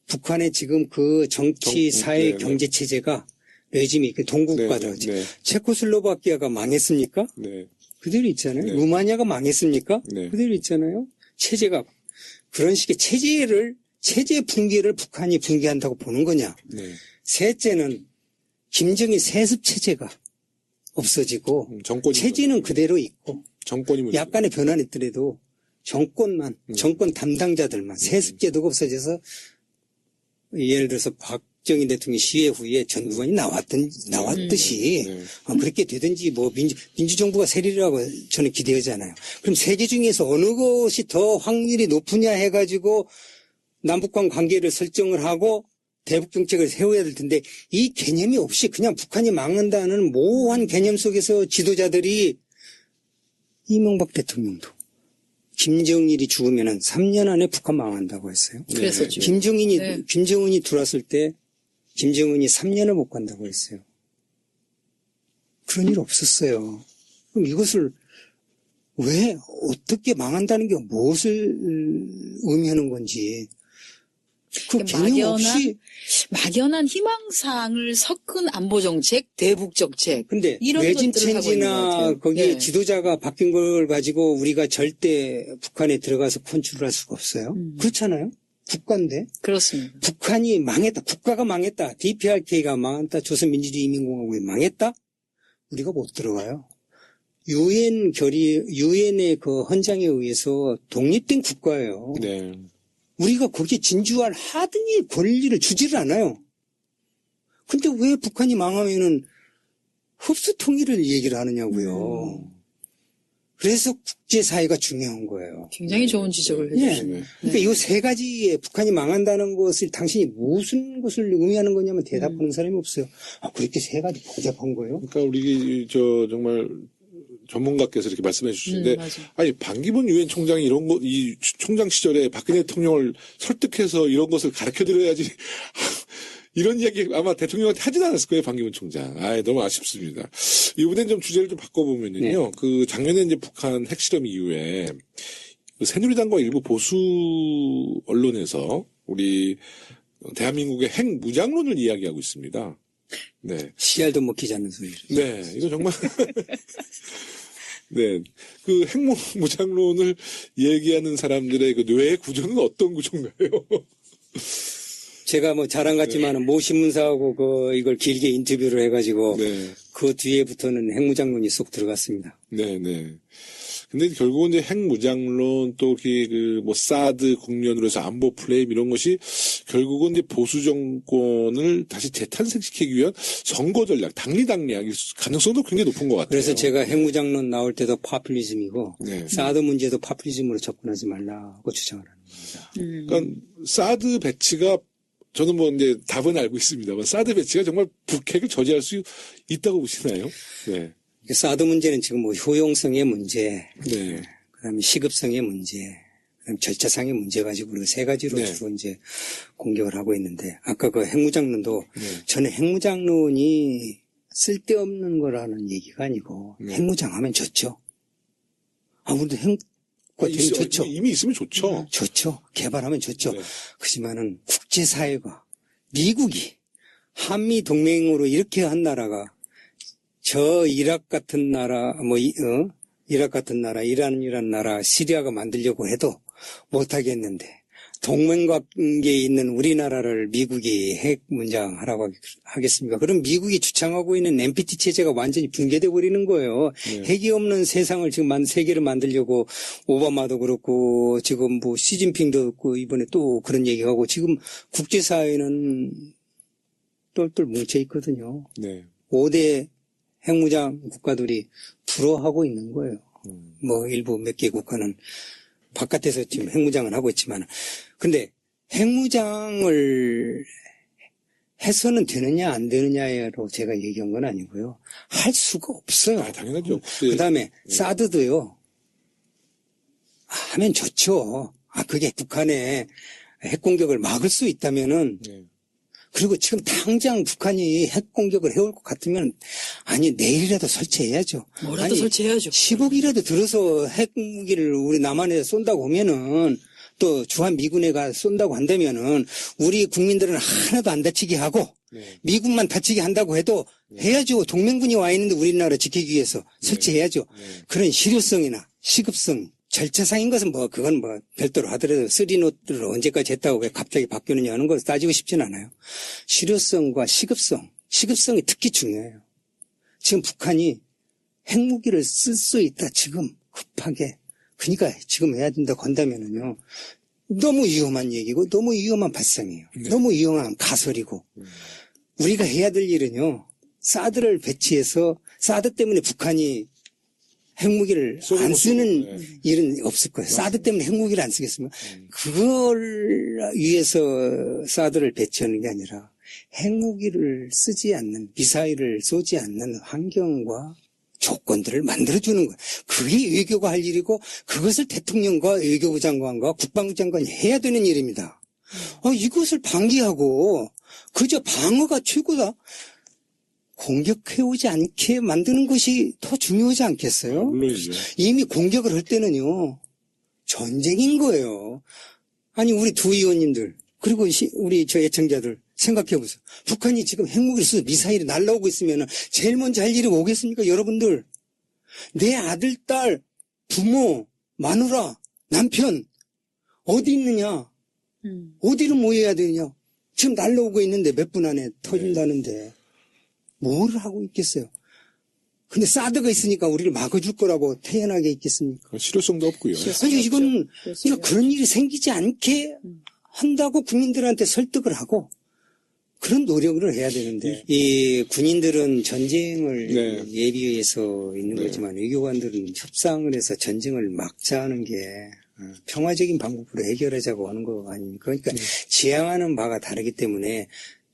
북한의 지금 그 정치, 사회, 네, 경제 체제가 레짐이 동국가죠. 네. 체코슬로바키아가 망했습니까? 네. 그대로 있잖아요. 네. 루마니아가 망했습니까? 네. 그대로 있잖아요. 체제가 그런 식의 체제 붕괴를 북한이 붕괴한다고 보는 거냐. 네. 셋째는 김정일 세습 체제가 없어지고 정권이 체제는 그대로 있고 정권이 문제. 약간의 변화는 있더라도 정권 담당자들만 세습 제도가 없어져서 예를 들어서 박정희 대통령 시해 후에 전두환이 나왔듯이 네. 그렇게 되든지 민주정부가 세리라고 저는 기대하잖아요. 그럼 세계 중에서 어느 것이 더 확률이 높으냐 해가지고 남북간 관계를 설정을 하고 대북 정책을 세워야 될 텐데 이 개념이 없이 그냥 북한이 망한다는 모호한 개념 속에서 지도자들이 이명박 대통령도 김정일이 죽으면 3년 안에 북한 망한다고 했어요. 그랬었죠. 김정은이 들어왔을 때 김정은이 3년을 못 간다고 했어요. 그런 일 없었어요. 그럼 이것을 왜 어떻게 망한다는 게 무엇을 의미하는 건지 그 개념 없이 막연한 희망사항을 섞은 안보정책, 대북정책. 근데 이런 외진 것들을 하고 있는 것 체인지나 같아요. 거기 네. 지도자가 바뀐 걸 가지고 우리가 절대 북한에 들어가서 컨트롤할 수가 없어요. 그렇잖아요. 국가인데 그렇습니다. 북한이 망했다. 국가가 망했다. DPRK가 망했다. 조선민주주의 인민공화국이 망했다. 우리가 못 들어가요. 유엔의 그 헌장에 의해서 독립된 국가예요. 네. 우리가 거기에 진주할 하등의 권리를 주지를 않아요. 근데 왜 북한이 망하면은 흡수 통일을 얘기를 하느냐고요. 그래서 국제사회가 중요한 거예요. 굉장히 좋은 지적을 예. 해주시네요. 그러니까 이 세 가지에 북한이 망한다는 것을 당신이 무슨 것을 의미하는 거냐면 대답하는 사람이 없어요. 그렇게 세 가지 복잡한 거예요? 그러니까 우리 정말 전문가께서 이렇게 말씀해 주시는데 맞아. 아니 반기문 유엔 총장이 이런 거 이 총장 시절에 박근혜 대통령을 설득해서 이런 것을 가르쳐 드려야지 이런 이야기 아마 대통령한테 하진 않았을 거예요, 반기문 총장. 너무 아쉽습니다. 이번엔 좀 주제를 좀 바꿔보면요. 그 작년에 이제 북한 핵실험 이후에 그 새누리당과 일부 보수 언론에서 우리 대한민국의 핵 무장론을 이야기하고 있습니다. 네. 씨알도 먹히지 않는 소리. 네, 이거 정말. 네. 그 핵무장론을 얘기하는 사람들의 그 뇌의 구조는 어떤 구조인가요? 제가 자랑 같지만은 모 신문사하고 이걸 길게 인터뷰를 해가지고 네. 그 뒤에부터는 핵무장론이 쏙 들어갔습니다. 네, 네. 근데 결국은 이제 핵무장론 또 사드 국면으로 해서 안보 플레임 이런 것이 결국은 이제 보수 정권을 다시 재탄생시키기 위한 선거 전략, 당리당략일 가능성도 굉장히 높은 것 같아요. 그래서 제가 핵무장론 나올 때도 파퓰리즘이고 네. 사드 문제도 파퓰리즘으로 접근하지 말라고 주장을 하는 겁니다. 그러니까 사드 배치가 저는 이제 답은 알고 있습니다만 사드 배치가 정말 북핵을 저지할 수 있다고 보시나요? 네. 사드 문제는 지금 효용성의 문제, 네. 그다음에 시급성의 문제, 그다음에 절차상의 문제 가지고 우리가 세 가지로 네. 주로 이제 공격을 하고 있는데 아까 그 핵무장론도 네. 저는 핵무장론이 쓸데없는 거라는 얘기가 아니고 네. 핵무장하면 좋죠. 우리도 핵과 되면 좋죠. 이미 있으면 좋죠. 좋죠. 개발하면 좋죠. 네. 그렇지만은 국제사회가 미국이 한미 동맹으로 이렇게 한 나라가 저 이라크 같은 나라, 이라크 같은 나라, 이란이란 나라, 시리아가 만들려고 해도 못하겠는데 동맹관계에 있는 우리나라를 미국이 핵 문장하라고 하겠습니까? 그럼 미국이 주창하고 있는 NPT 체제가 완전히 붕괴돼 버리는 거예요. 네. 핵이 없는 세상을 지금 세계를 만들려고 오바마도 그렇고 지금 뭐 시진핑도 그렇고 이번에 또 그런 얘기하고 지금 국제사회는 똘똘 뭉쳐 있거든요. 네. 5대 핵무장 국가들이 불허하고 있는 거예요. 뭐 일부 몇 개 국가는 바깥에서 지금 핵무장을 하고 있지만, 근데 핵무장을 해서는 되느냐 안 되느냐로 제가 얘기한 건 아니고요. 할 수가 없어요. 아, 당연하죠. 그 다음에 사드도요. 하면 좋죠. 그게 북한의 핵공격을 막을 수 있다면은, 네. 그리고 지금 당장 북한이 핵공격을 해올 것 같으면, 아니, 내일이라도 설치해야죠. 뭐라도 설치해야죠. 10억이라도 들어서 핵무기를 우리 남한에 쏜다고 하면은, 또 주한 미군에가 쏜다고 한다면은, 우리 국민들은 하나도 안 다치게 하고, 네. 미국만 다치게 한다고 해도 해야죠. 동맹군이 와 있는데 우리나라 지키기 위해서 설치해야죠. 네. 그런 실효성이나 시급성, 절차상인 것은 뭐 그건 뭐 별도로 하더라도 쓰리노트를 언제까지 했다고 왜 갑자기 바뀌느냐 하는 걸 따지고 싶진 않아요. 실효성과 시급성이 특히 중요해요. 지금 북한이 핵무기를 쓸 수 있다. 지금 급하게. 그러니까 지금 해야 된다고 한다면은요. 너무 위험한 얘기고 너무 위험한 발상이에요. 네. 너무 위험한 가설이고. 우리가 해야 될 일은요. 사드를 배치해서 사드 때문에 북한이 핵무기를 안 쓰는 일은 없을 거예요. 사드 때문에 핵무기를 안 쓰겠습니까? 그걸 위해서 사드를 배치하는 게 아니라 핵무기를 쓰지 않는, 미사일을 쏘지 않는 환경과 조건들을 만들어주는 거예요. 그게 외교가 할 일이고 그것을 대통령과 외교부 장관과 국방부 장관이 해야 되는 일입니다. 이것을 방기하고 그저 방어가 최고다. 공격해오지 않게 만드는 것이 더 중요하지 않겠어요? 물론이죠. 이미 공격을 할 때는요, 전쟁인 거예요. 아니, 우리 두 의원님들, 그리고 우리 저 애청자들 생각해보세요. 북한이 지금 핵무기를 써서 미사일이 날라오고 있으면 제일 먼저 할 일이 뭐겠습니까? 여러분들. 내 아들, 딸, 부모, 마누라, 남편, 어디 있느냐? 어디로 모여야 되느냐? 지금 날라오고 있는데 몇 분 안에 터진다는데. 뭘 하고 있겠어요? 근데 사드가 있으니까 우리를 막아줄 거라고 태연하게 있겠습니까? 실효성도 없고요. 아니, 이건 그런 일이 생기지 않게 한다고 국민들한테 설득을 하고 그런 노력을 해야 되는데 이 군인들은 전쟁을 네. 예비해서 있는 네. 거지만 외교관들은 협상을 해서 전쟁을 막자는 게 평화적인 방법으로 해결하자고 하는 거 아닙니까? 그러니까 지향하는 바가 다르기 때문에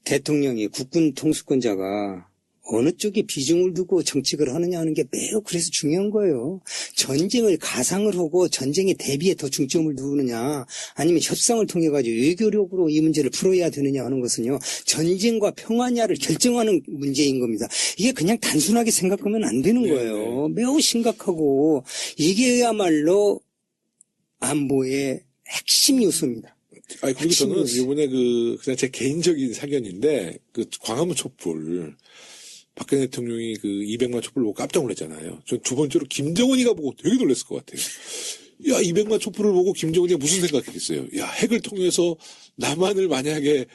대통령이 국군 통수권자가 어느 쪽에 비중을 두고 정책을 하느냐 하는 게 매우 그래서 중요한 거예요. 전쟁을 가상을 하고 전쟁에 대비해 더 중점을 두느냐 아니면 협상을 통해 가지고 외교력으로 이 문제를 풀어야 되느냐 하는 것은요. 전쟁과 평화냐를 결정하는 문제인 겁니다. 이게 그냥 단순하게 생각하면 안 되는 거예요. 매우 심각하고 이게야말로 안보의 핵심 요소입니다. 그리고 저는 이번에 그냥 제 개인적인 사견인데, 광화문 촛불, 박근혜 대통령이 200만 촛불 보고 깜짝 놀랐잖아요. 전 두 번째로 김정은이가 보고 되게 놀랐을 것 같아요. 야, 200만 촛불을 보고 김정은이가 무슨 생각했겠어요? 야, 핵을 통해서 남한을 만약에,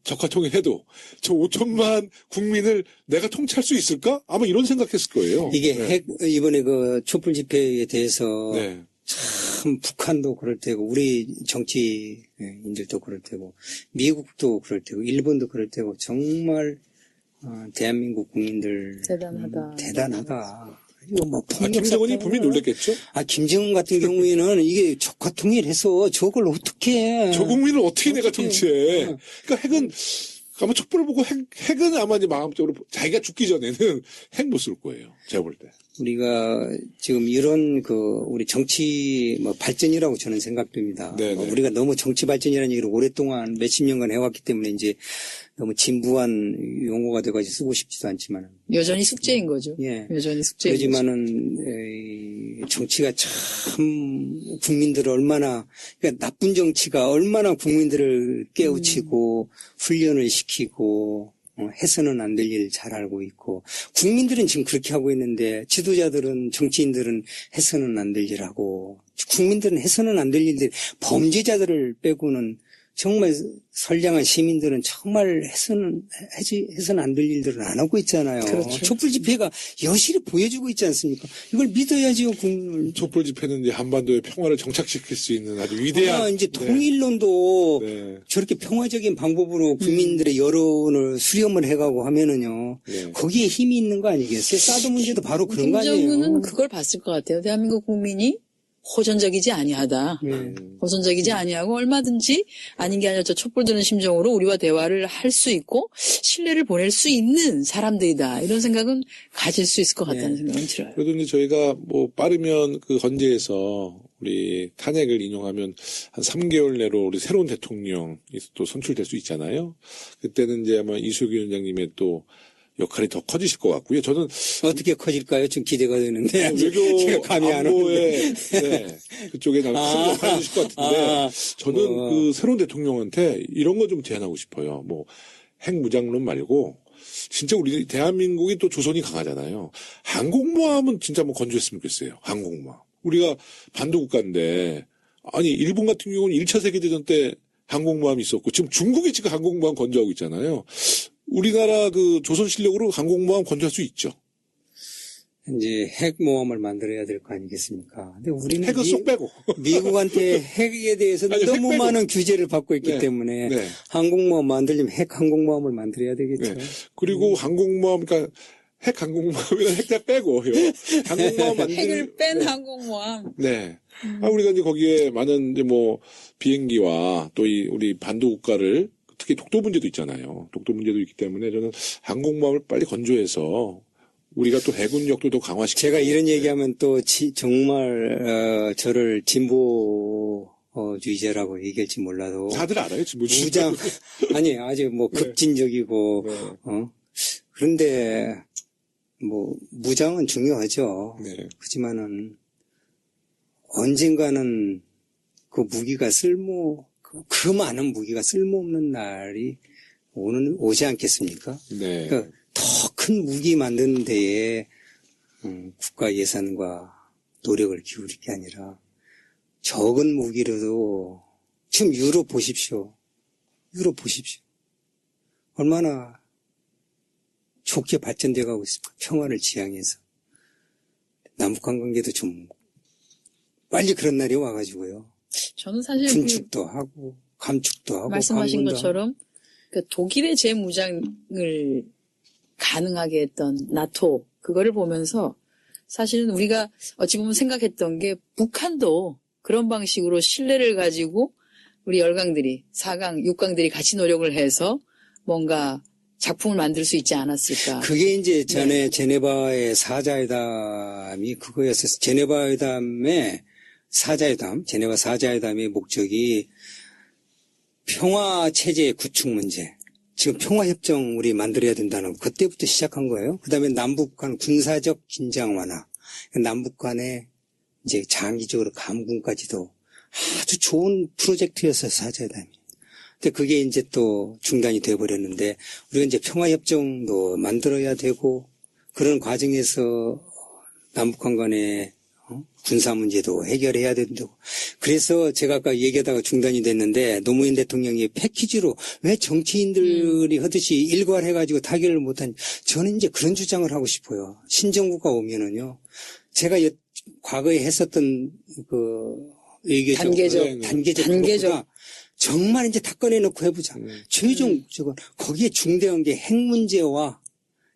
적화 통일해도 저 5천만 국민을 내가 통치할 수 있을까? 아마 이런 생각했을 거예요. 이게 네. 핵, 이번에 촛불 집회에 대해서 네. 참 북한도 그럴 테고 우리 정치인들도 그럴 테고 미국도 그럴 테고 일본도 그럴 테고 정말 대한민국 국민들 대단하다. 이거 뭐 김정은이 분명히 놀랬겠죠? 김정은 같은 경우에는 이게 적화 통일해서 저걸 어떻게 해? 저 국민을 어떻게 내가 통치해? 그러니까 핵은 아마 촛불을 보고 핵은 아마 이제 마음적으로 자기가 죽기 전에는 핵 못 쏠 거예요. 제가 볼 때. 우리가 지금 이런 우리 정치 발전이라고 저는 생각됩니다. 네네. 우리가 너무 정치 발전이라는 얘기를 오랫동안 몇십 년간 해왔기 때문에 이제 너무 진부한 용어가 돼가지고 쓰고 싶지도 않지만. 여전히 숙제인 거죠. 예. 여전히 숙제인 거죠. 그렇지만은, 정치가 참 국민들을 얼마나, 그러니까 나쁜 정치가 얼마나 국민들을 깨우치고 훈련을 시키고, 해서는 안 될 일 잘 알고 있고, 국민들은 지금 그렇게 하고 있는데, 지도자들은, 정치인들은 해서는 안 될 일 하고, 국민들은 해서는 안 될 일들, 범죄자들을 빼고는 정말 선량한 시민들은 정말 해서는 안 될 일들은 안 하고 있잖아요. 그렇죠. 촛불 집회가 여실히 보여주고 있지 않습니까? 이걸 믿어야지요, 국민을. 촛불 집회는 이제 한반도의 평화를 정착시킬 수 있는 아주 위대한 이제 통일론도 네. 저렇게 평화적인 방법으로 국민들의 여론을 수렴을 해가고 하면은요, 네. 거기에 힘이 있는 거 아니겠어요? 사드 문제도 바로 그런 거 아니에요? 김정은은 그걸 봤을 것 같아요. 대한민국 국민이 호전적이지 아니하다. 네. 호전적이지 아니하고 얼마든지 아닌 게 아니라 저 촛불 드는 심정으로 우리와 대화를 할 수 있고 신뢰를 보낼 수 있는 사람들이다. 이런 생각은 가질 수 있을 것 같다는 생각은 들어요. 그래도 이제 저희가 뭐 빠르면 그 헌재에서 우리 탄핵을 인용하면 한 3개월 내로 우리 새로운 대통령이 또 선출될 수 있잖아요. 그때는 이제 아마 이수혁 위원장님의 또 역할이 더 커지실 것 같고요. 저는 어떻게 커질까요? 좀 기대가 되는데. 외교 제가 감이 안 안보에 오는데. 네, 그쪽에 큰 역할을 해주실 것 같은데 저는 그 새로운 대통령한테 이런 거 좀 제안하고 싶어요. 뭐 핵무장론 말고 진짜 우리 대한민국이 또 조선이 강하잖아요. 항공모함은 진짜 뭐 건조했으면 좋겠어요. 항공모함. 우리가 반도국가인데 아니 일본 같은 경우는 1차 세계대전 때 항공모함이 있었고 지금 중국이 지금 항공모함 건조하고 있잖아요. 우리나라 그 조선 실력으로 항공모함 건조할 수 있죠. 이제 핵모함을 만들어야 될 거 아니겠습니까? 근데 우리는 핵은 쏙 빼고. 미국한테 핵에 대해서 아니, 너무 핵 빼고. 많은 규제를 받고 있기 네. 때문에 네. 항공모함 만들려면 핵 항공모함을 만들어야 되겠죠. 네. 그리고 항공모함, 그러니까 핵 항공모함이나 핵다 빼고요. 항공모함 만들. 핵을 뺀 항공모함. 네. 우리가 이제 거기에 많은 이제 뭐 비행기와 또 우리 반도 국가를 특히 독도 문제도 있잖아요. 독도 문제도 있기 때문에 저는 항공모함을 빨리 건조해서 우리가 또 해군력도 더 강화시키고. 제가 이런 얘기하면 또 정말 저를 진보주의자라고 얘기할지 몰라도 다들 알아요, 지금. 무장 아니 아주 뭐 급진적이고 네. 그런데 뭐 무장은 중요하죠. 네. 그렇지만은 언젠가는 그 무기가 그 많은 무기가 쓸모없는 날이 오지 않겠습니까? 네. 그러니까 더 큰 무기 만드는 데에 국가 예산과 노력을 기울일 게 아니라 적은 무기로도 지금 유럽 보십시오. 얼마나 좋게 발전돼 가고 있습니까? 평화를 지향해서. 남북한 관계도 좀 빨리 그런 날이 와가지고요. 저는 사실 군축도 하고 감축도 하고 말씀하신 강군도 것처럼 그 독일의 재무장을 가능하게 했던 나토 그거를 보면서 사실은 우리가 어찌 보면 생각했던 게 북한도 그런 방식으로 신뢰를 가지고 우리 열강들이 4강, 6강들이 같이 노력을 해서 뭔가 작품을 만들 수 있지 않았을까. 그게 이제 전에 제네바의 사자회담이 그거였어요. 제네바 사자회담의 목적이 평화 체제의 구축 문제. 지금 평화협정 우리 만들어야 된다는 그때부터 시작한 거예요. 그 다음에 남북 간 군사적 긴장 완화. 남북 간의 이제 장기적으로 감군까지도 아주 좋은 프로젝트였어요, 사자회담이. 근데 그게 이제 또 중단이 돼버렸는데 우리가 이제 평화협정도 만들어야 되고 그런 과정에서 남북한 간의 군사 문제도 해결해야 된다고. 그래서 제가 아까 얘기하다가 중단이 됐는데 노무현 대통령이 패키지로 왜 정치인들이 하듯이 일괄해가지고 타결을 못하니 저는 이제 그런 주장을 하고 싶어요. 신정부가 오면은요. 제가 과거에 했었던 그 단계적 정말 이제 다 꺼내놓고 해보자. 최종 저건 거기에 중대한 게 핵 문제와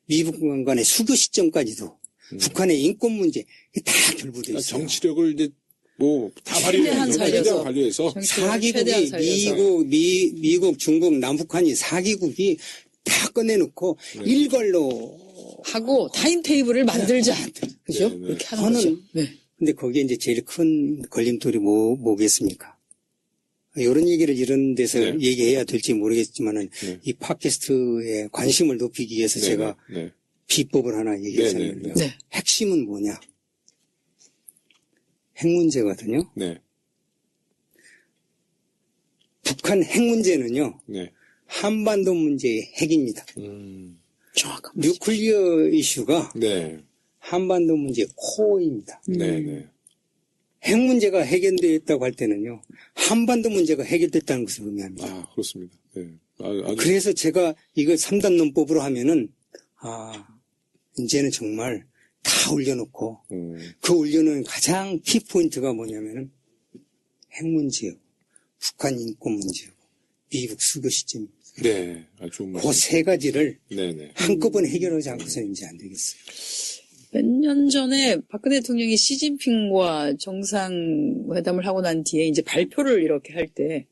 미국 간의 수교 시점까지도 북한의 인권 문제 다 결부돼 있어요. 정치력을 이제 뭐 다 최대한 살려서. 발휘해서 사기국이 미국, 중국, 남북한이 사기국이 다 꺼내놓고 일괄로 하고 타임테이블을 만들자. 그죠? 네. 그렇게 하는 거죠. 네. 근데 거기에 이제 제일 큰 걸림돌이 뭐겠습니까? 이런 얘기를 이런 데서 네. 얘기해야 될지 모르겠지만은 네. 이 팟캐스트에 관심을 높이기 위해서 제가 네. 비법을 하나 얘기했었는데요. 네. 핵심은 뭐냐? 핵 문제거든요. 네. 북한 핵 문제는요. 네. 한반도 문제의 핵입니다. 정확한 뉴클리어 이슈가 네. 한반도 문제의 코어입니다. 네. 네. 핵 문제가 해결됐다고 할 때는요, 한반도 문제가 해결됐다는 것을 의미합니다. 아, 그렇습니다. 네. 아주 그래서 제가 이거 3단 논법으로 하면은, 이제는 정말 다 올려놓고, 그 올려놓은 가장 키포인트가 뭐냐면은, 핵 문제요, 북한 인권 문제요, 미국 수교 시점입니다. 네, 아주 좋은 말씀. 그 세 가지를 네네. 한꺼번에 해결하지 않고서는 이제 안 되겠어요. 몇 년 전에 박근혜 대통령이 시진핑과 정상회담을 하고 난 뒤에 이제 발표를 이렇게 할 때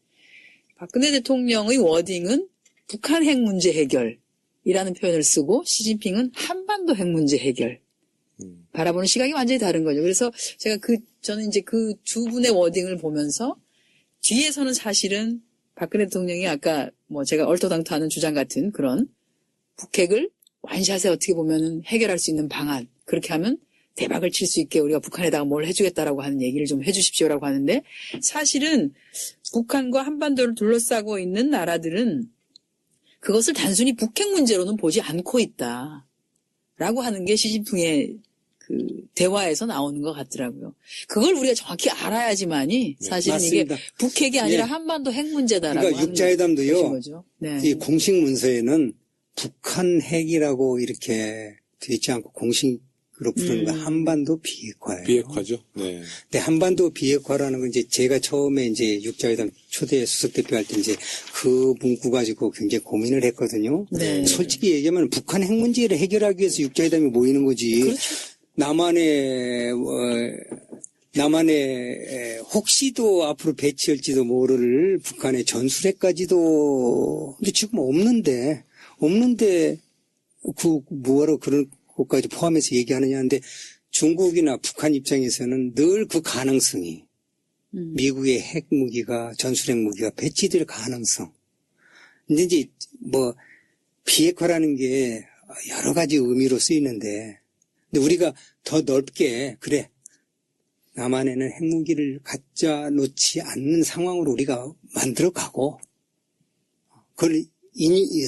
박근혜 대통령의 워딩은 북한 핵 문제 해결이라는 표현을 쓰고 시진핑은 한반도 핵 문제 해결. 바라보는 시각이 완전히 다른 거죠. 그래서 제가 저는 이제 그 두 분의 워딩을 보면서 뒤에서는 사실은 박근혜 대통령이 아까 뭐 제가 얼토당토하는 주장 같은 그런 북핵을 완샷에 어떻게 보면은 해결할 수 있는 방안, 그렇게 하면 대박을 칠 수 있게 우리가 북한에다가 뭘 해주겠다라고 하는 얘기를 좀 해주십시오라고 하는데, 사실은 북한과 한반도를 둘러싸고 있는 나라들은 그것을 단순히 북핵 문제로는 보지 않고 있다라고 하는 게 시진핑의 그 대화에서 나오는 것 같더라고요. 그걸 우리가 정확히 알아야지만이 사실은 맞습니다. 이게 북핵이 아니라 네. 한반도 핵 문제다라고 그러니까 하는 육자회담도요, 거죠. 네. 이 공식 문서에는 북한 핵이라고 이렇게 되어 있지 않고 공식으로 부르는 거 한반도 비핵화예요. 비핵화죠. 네. 근데 한반도 비핵화라는 건 이제 제가 처음에 이제 육자회담 초대 수석대표 할 때 이제 그 문구 가지고 굉장히 고민을 했거든요. 네. 솔직히 얘기하면 북한 핵 문제를 해결하기 위해서 육자회담이 모이는 거지. 그렇죠. 남한에 혹시도 앞으로 배치할지도 모를 북한의 전술핵까지도 근데 지금 없는데 그 뭐하러 그런 것까지 포함해서 얘기하느냐는데 중국이나 북한 입장에서는 늘 그 가능성이 미국의 핵무기가 전술핵 무기가 배치될 가능성. 근데 이제 뭐 비핵화라는 게 여러 가지 의미로 쓰이는데 근데 우리가 더 넓게 그래 남한에는 핵무기를 갖다 놓지 않는 상황으로 우리가 만들어가고 그걸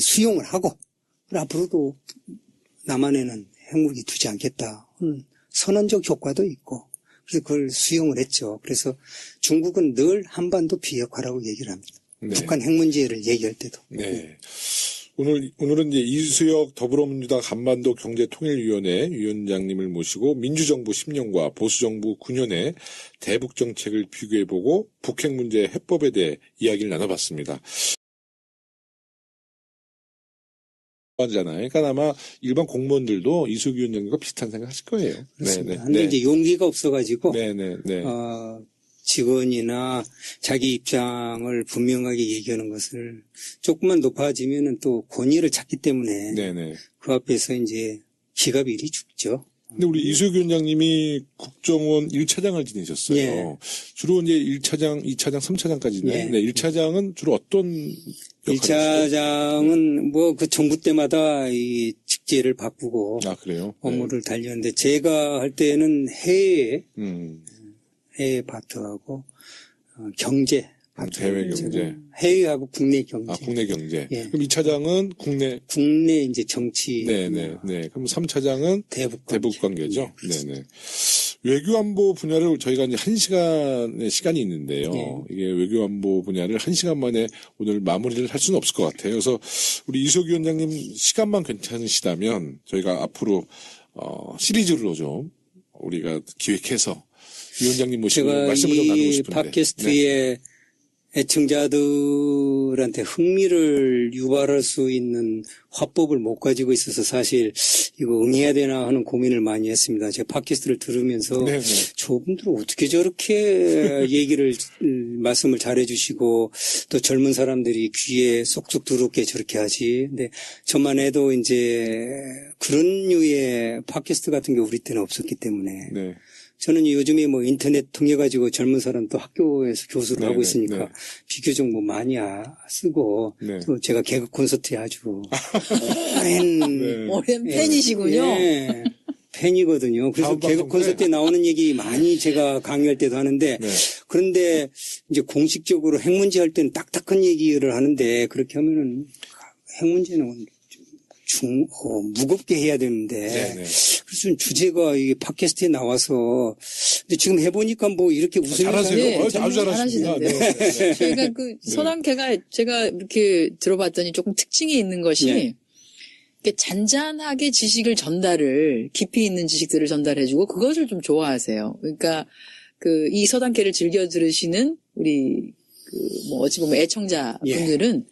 수용을 하고 앞으로도 남한에는 핵무기 두지 않겠다. 선언적 효과도 있고 그래서 그걸 수용을 했죠. 그래서 중국은 늘 한반도 비핵화라고 얘기를 합니다. 네. 북한 핵 문제를 얘기할 때도. 네. 오늘은 이제 이수혁 더불어민주당 한반도 경제통일위원회 위원장님을 모시고 민주정부 10년과 보수정부 9년의 대북 정책을 비교해보고 북핵 문제 해법에 대해 이야기를 나눠봤습니다. 잖아요. 그러니까 아마 일반 공무원들도 이수혁 위원장님과 비슷한 생각하실 거예요. 그렇습니다. 근데 이제 용기가 없어가지고 네네. 직원이나 자기 입장을 분명하게 얘기하는 것을 조금만 높아지면은 또 권위를 찾기 때문에 네네. 그 앞에서 이제 기갑이 이리 죽죠. 근데 우리 이수혁 위원장님이 국정원 1차장을 지내셨어요. 예. 주로 이제 1차장, 2차장, 3차장까지는. 예. 네, 1차장은 주로 어떤 역할을 하셨어요? 1차장은 뭐 그 정부 때마다 이 직제를 바꾸고 아, 그래요? 업무를 달렸는데 제가 할 때는 해외 파트하고 경제 파트. 대외 경제. 해외하고 국내 경제. 아, 국내 경제. 예. 그럼 2차장은 국내 이제 정치. 네네. 그럼 3차장은 대북 관계죠. 네네. 외교안보 분야를 저희가 이제 1시간의 시간이 있는데요. 네. 이게 외교안보 분야를 1시간 만에 오늘 마무리를 할 수는 없을 것 같아요. 그래서 우리 이수혁 위원장님 시간만 괜찮으시다면 저희가 앞으로 시리즈로 좀 우리가 기획해서 위원장님 모시고 제가 말씀을 좀 나누고 이 싶은데. 팟캐스트에 애청자들한테 흥미를 유발할 수 있는 화법을 못 가지고 있어서 사실 이거 응해야 되나 하는 고민을 많이 했습니다. 제가 팟캐스트를 들으면서 네네. 저분들은 어떻게 저렇게 얘기를 말씀을 잘해 주시고 또 젊은 사람들이 귀에 쏙쏙 들어오게 저렇게 하지. 근데 저만 해도 이제 그런 류의 팟캐스트 같은 게 우리 때는 없었기 때문에 네. 저는 요즘에 뭐 인터넷 통해 가지고 젊은 사람 또 학교에서 교수를 하고 있으니까 네. 비교적 뭐 많이 쓰고 네. 또 제가 개그 콘서트에 아주 오랜 오랜 팬이시군요. 예, 팬이거든요. 그래서 다음 개그 방송 때. 콘서트에 나오는 얘기 많이 제가 강의할 때도 하는데 네. 그런데 이제 공식적으로 핵 문제 할 때는 딱딱한 얘기를 하는데 그렇게 하면은 핵 문제는 무겁게 해야 되는데 네네. 그래서 좀 주제가 이게 팟캐스트에 나와서 근데 지금 해보니까 뭐 이렇게 웃으면서 잘하세요. 네, 아주 잘하십니다. 잘하시는데요. 저희가 그 서당캐가 제가 이렇게 들어봤더니 조금 특징이 있는 것이 네. 이렇게 잔잔하게 지식을 전달을 깊이 있는 지식들을 전달해주고 그것을 좀 좋아하세요. 그러니까 그 이 서당캐를 즐겨 들으시는 우리 그 뭐 어찌 보면 애청자 분들은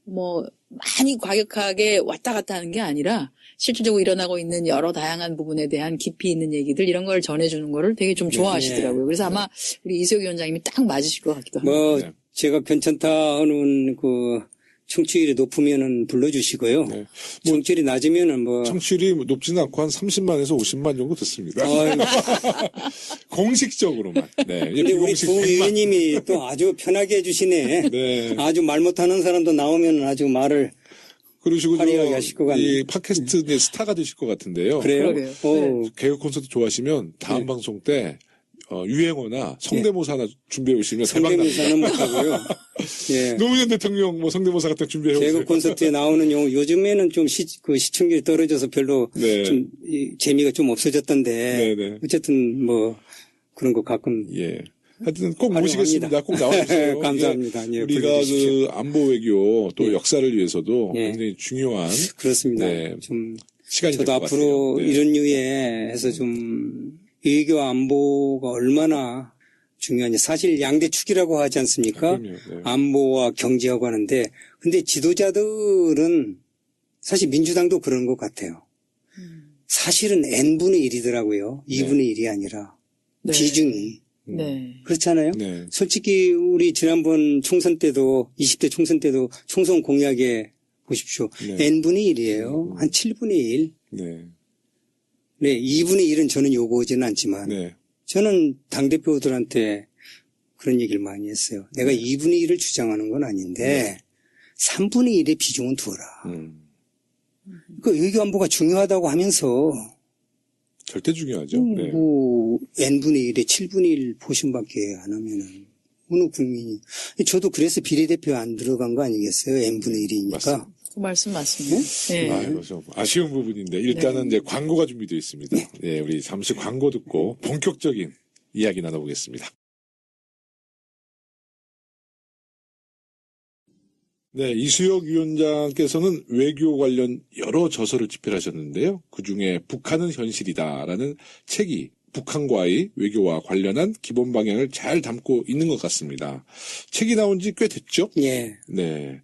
뭐 많이 과격하게 왔다 갔다 하는 게 아니라 실질적으로 일어나고 있는 여러 다양한 부분에 대한 깊이 있는 얘기들 이런 걸 전해주는 거를 되게 좀 좋아하시더라고요. 그래서 아마 우리 이수혁 위원장님이 딱 맞으실 것 같기도 합니다. 뭐 네. 제가 괜찮다 하는 그 청취율이 높으면은 불러주시고요. 네. 청취율이 낮으면은 뭐 청취율이 높지는 않고 한 30만에서 50만 정도 듣습니다. 아유, 공식적으로만. 네. 이게 근데 우리 비공식 두 100만. 의원님이 또 아주 편하게 해주시네. 네. 아주 말 못하는 사람도 나오면 아주 말을 그러시고 화려하게 하실 것 같네. 이 팟캐스트 의 스타가 되실 것 같은데요. 그래요. 그러게요. 오, 개그 콘서트 좋아하시면 다음 네. 방송 때 유행어나 성대모사 하나 준비해 오시면 대박 납니다. 성대모사는 못하고요. 예. 노무현 대통령 뭐 성대모사 같은 거 준비해 오세요. 개그 콘서트에 나오는 요즘에는 좀 그 시청률이 떨어져서 별로 네. 좀 재미가 좀 없어졌던데 네네. 어쨌든 뭐 그런 거 가끔 예. 하여튼 꼭 활용합니다. 모시겠습니다. 꼭 나와주세요. 감사합니다. 이게 예, 우리가 불러주십시오. 그 안보 외교 또 예. 역사를 위해서도 예. 굉장히 중요한 그렇습니다. 네. 좀 시간이 될 저도 것 앞으로 같아요. 네. 이런 류에 해서 좀 외교 안보가 얼마나 중요한지 사실 양대축이라고 하지 않습니까? 그럼요. 네. 안보와 경제하고 하는데 근데 지도자들은 사실 민주당도 그런 것 같아요. 사실은 n분의 1이더라고요. 2분의 1이 아니라 네. 비중이. 네. 그렇잖아요. 네. 솔직히 우리 지난번 총선 때도 20대 총선 때도 총선 공약에 보십시오. 네. n분의 1이에요. 한 7분의 1. 네. 네, 2분의 1은 저는 요구하지는 않지만 네. 저는 당대표들한테 그런 얘기를 많이 했어요. 내가 2분의 1을 주장하는 건 아닌데 3분의 1의 비중은 두어라. 그 외교 안보가 중요하다고 하면서 절대 중요하죠. 네. 뭐 n분의 1에 7분의 1 포심밖에 안 하면은 어느 국민이 저도 그래서 비례대표 안 들어간 거 아니겠어요? n분의 1이니까. 맞습니다. 그 말씀 맞습니다. 네. 아이고, 좀 아쉬운 부분인데 일단은 이제 광고가 준비되어 있습니다. 네, 우리 잠시 광고 듣고 본격적인 이야기 나눠보겠습니다. 네, 이수혁 위원장께서는 외교 관련 여러 저서를 집필하셨는데요. 그중에 북한은 현실이다라는 책이 북한과의 외교와 관련한 기본 방향을 잘 담고 있는 것 같습니다. 책이 나온 지 꽤 됐죠? 예. 네.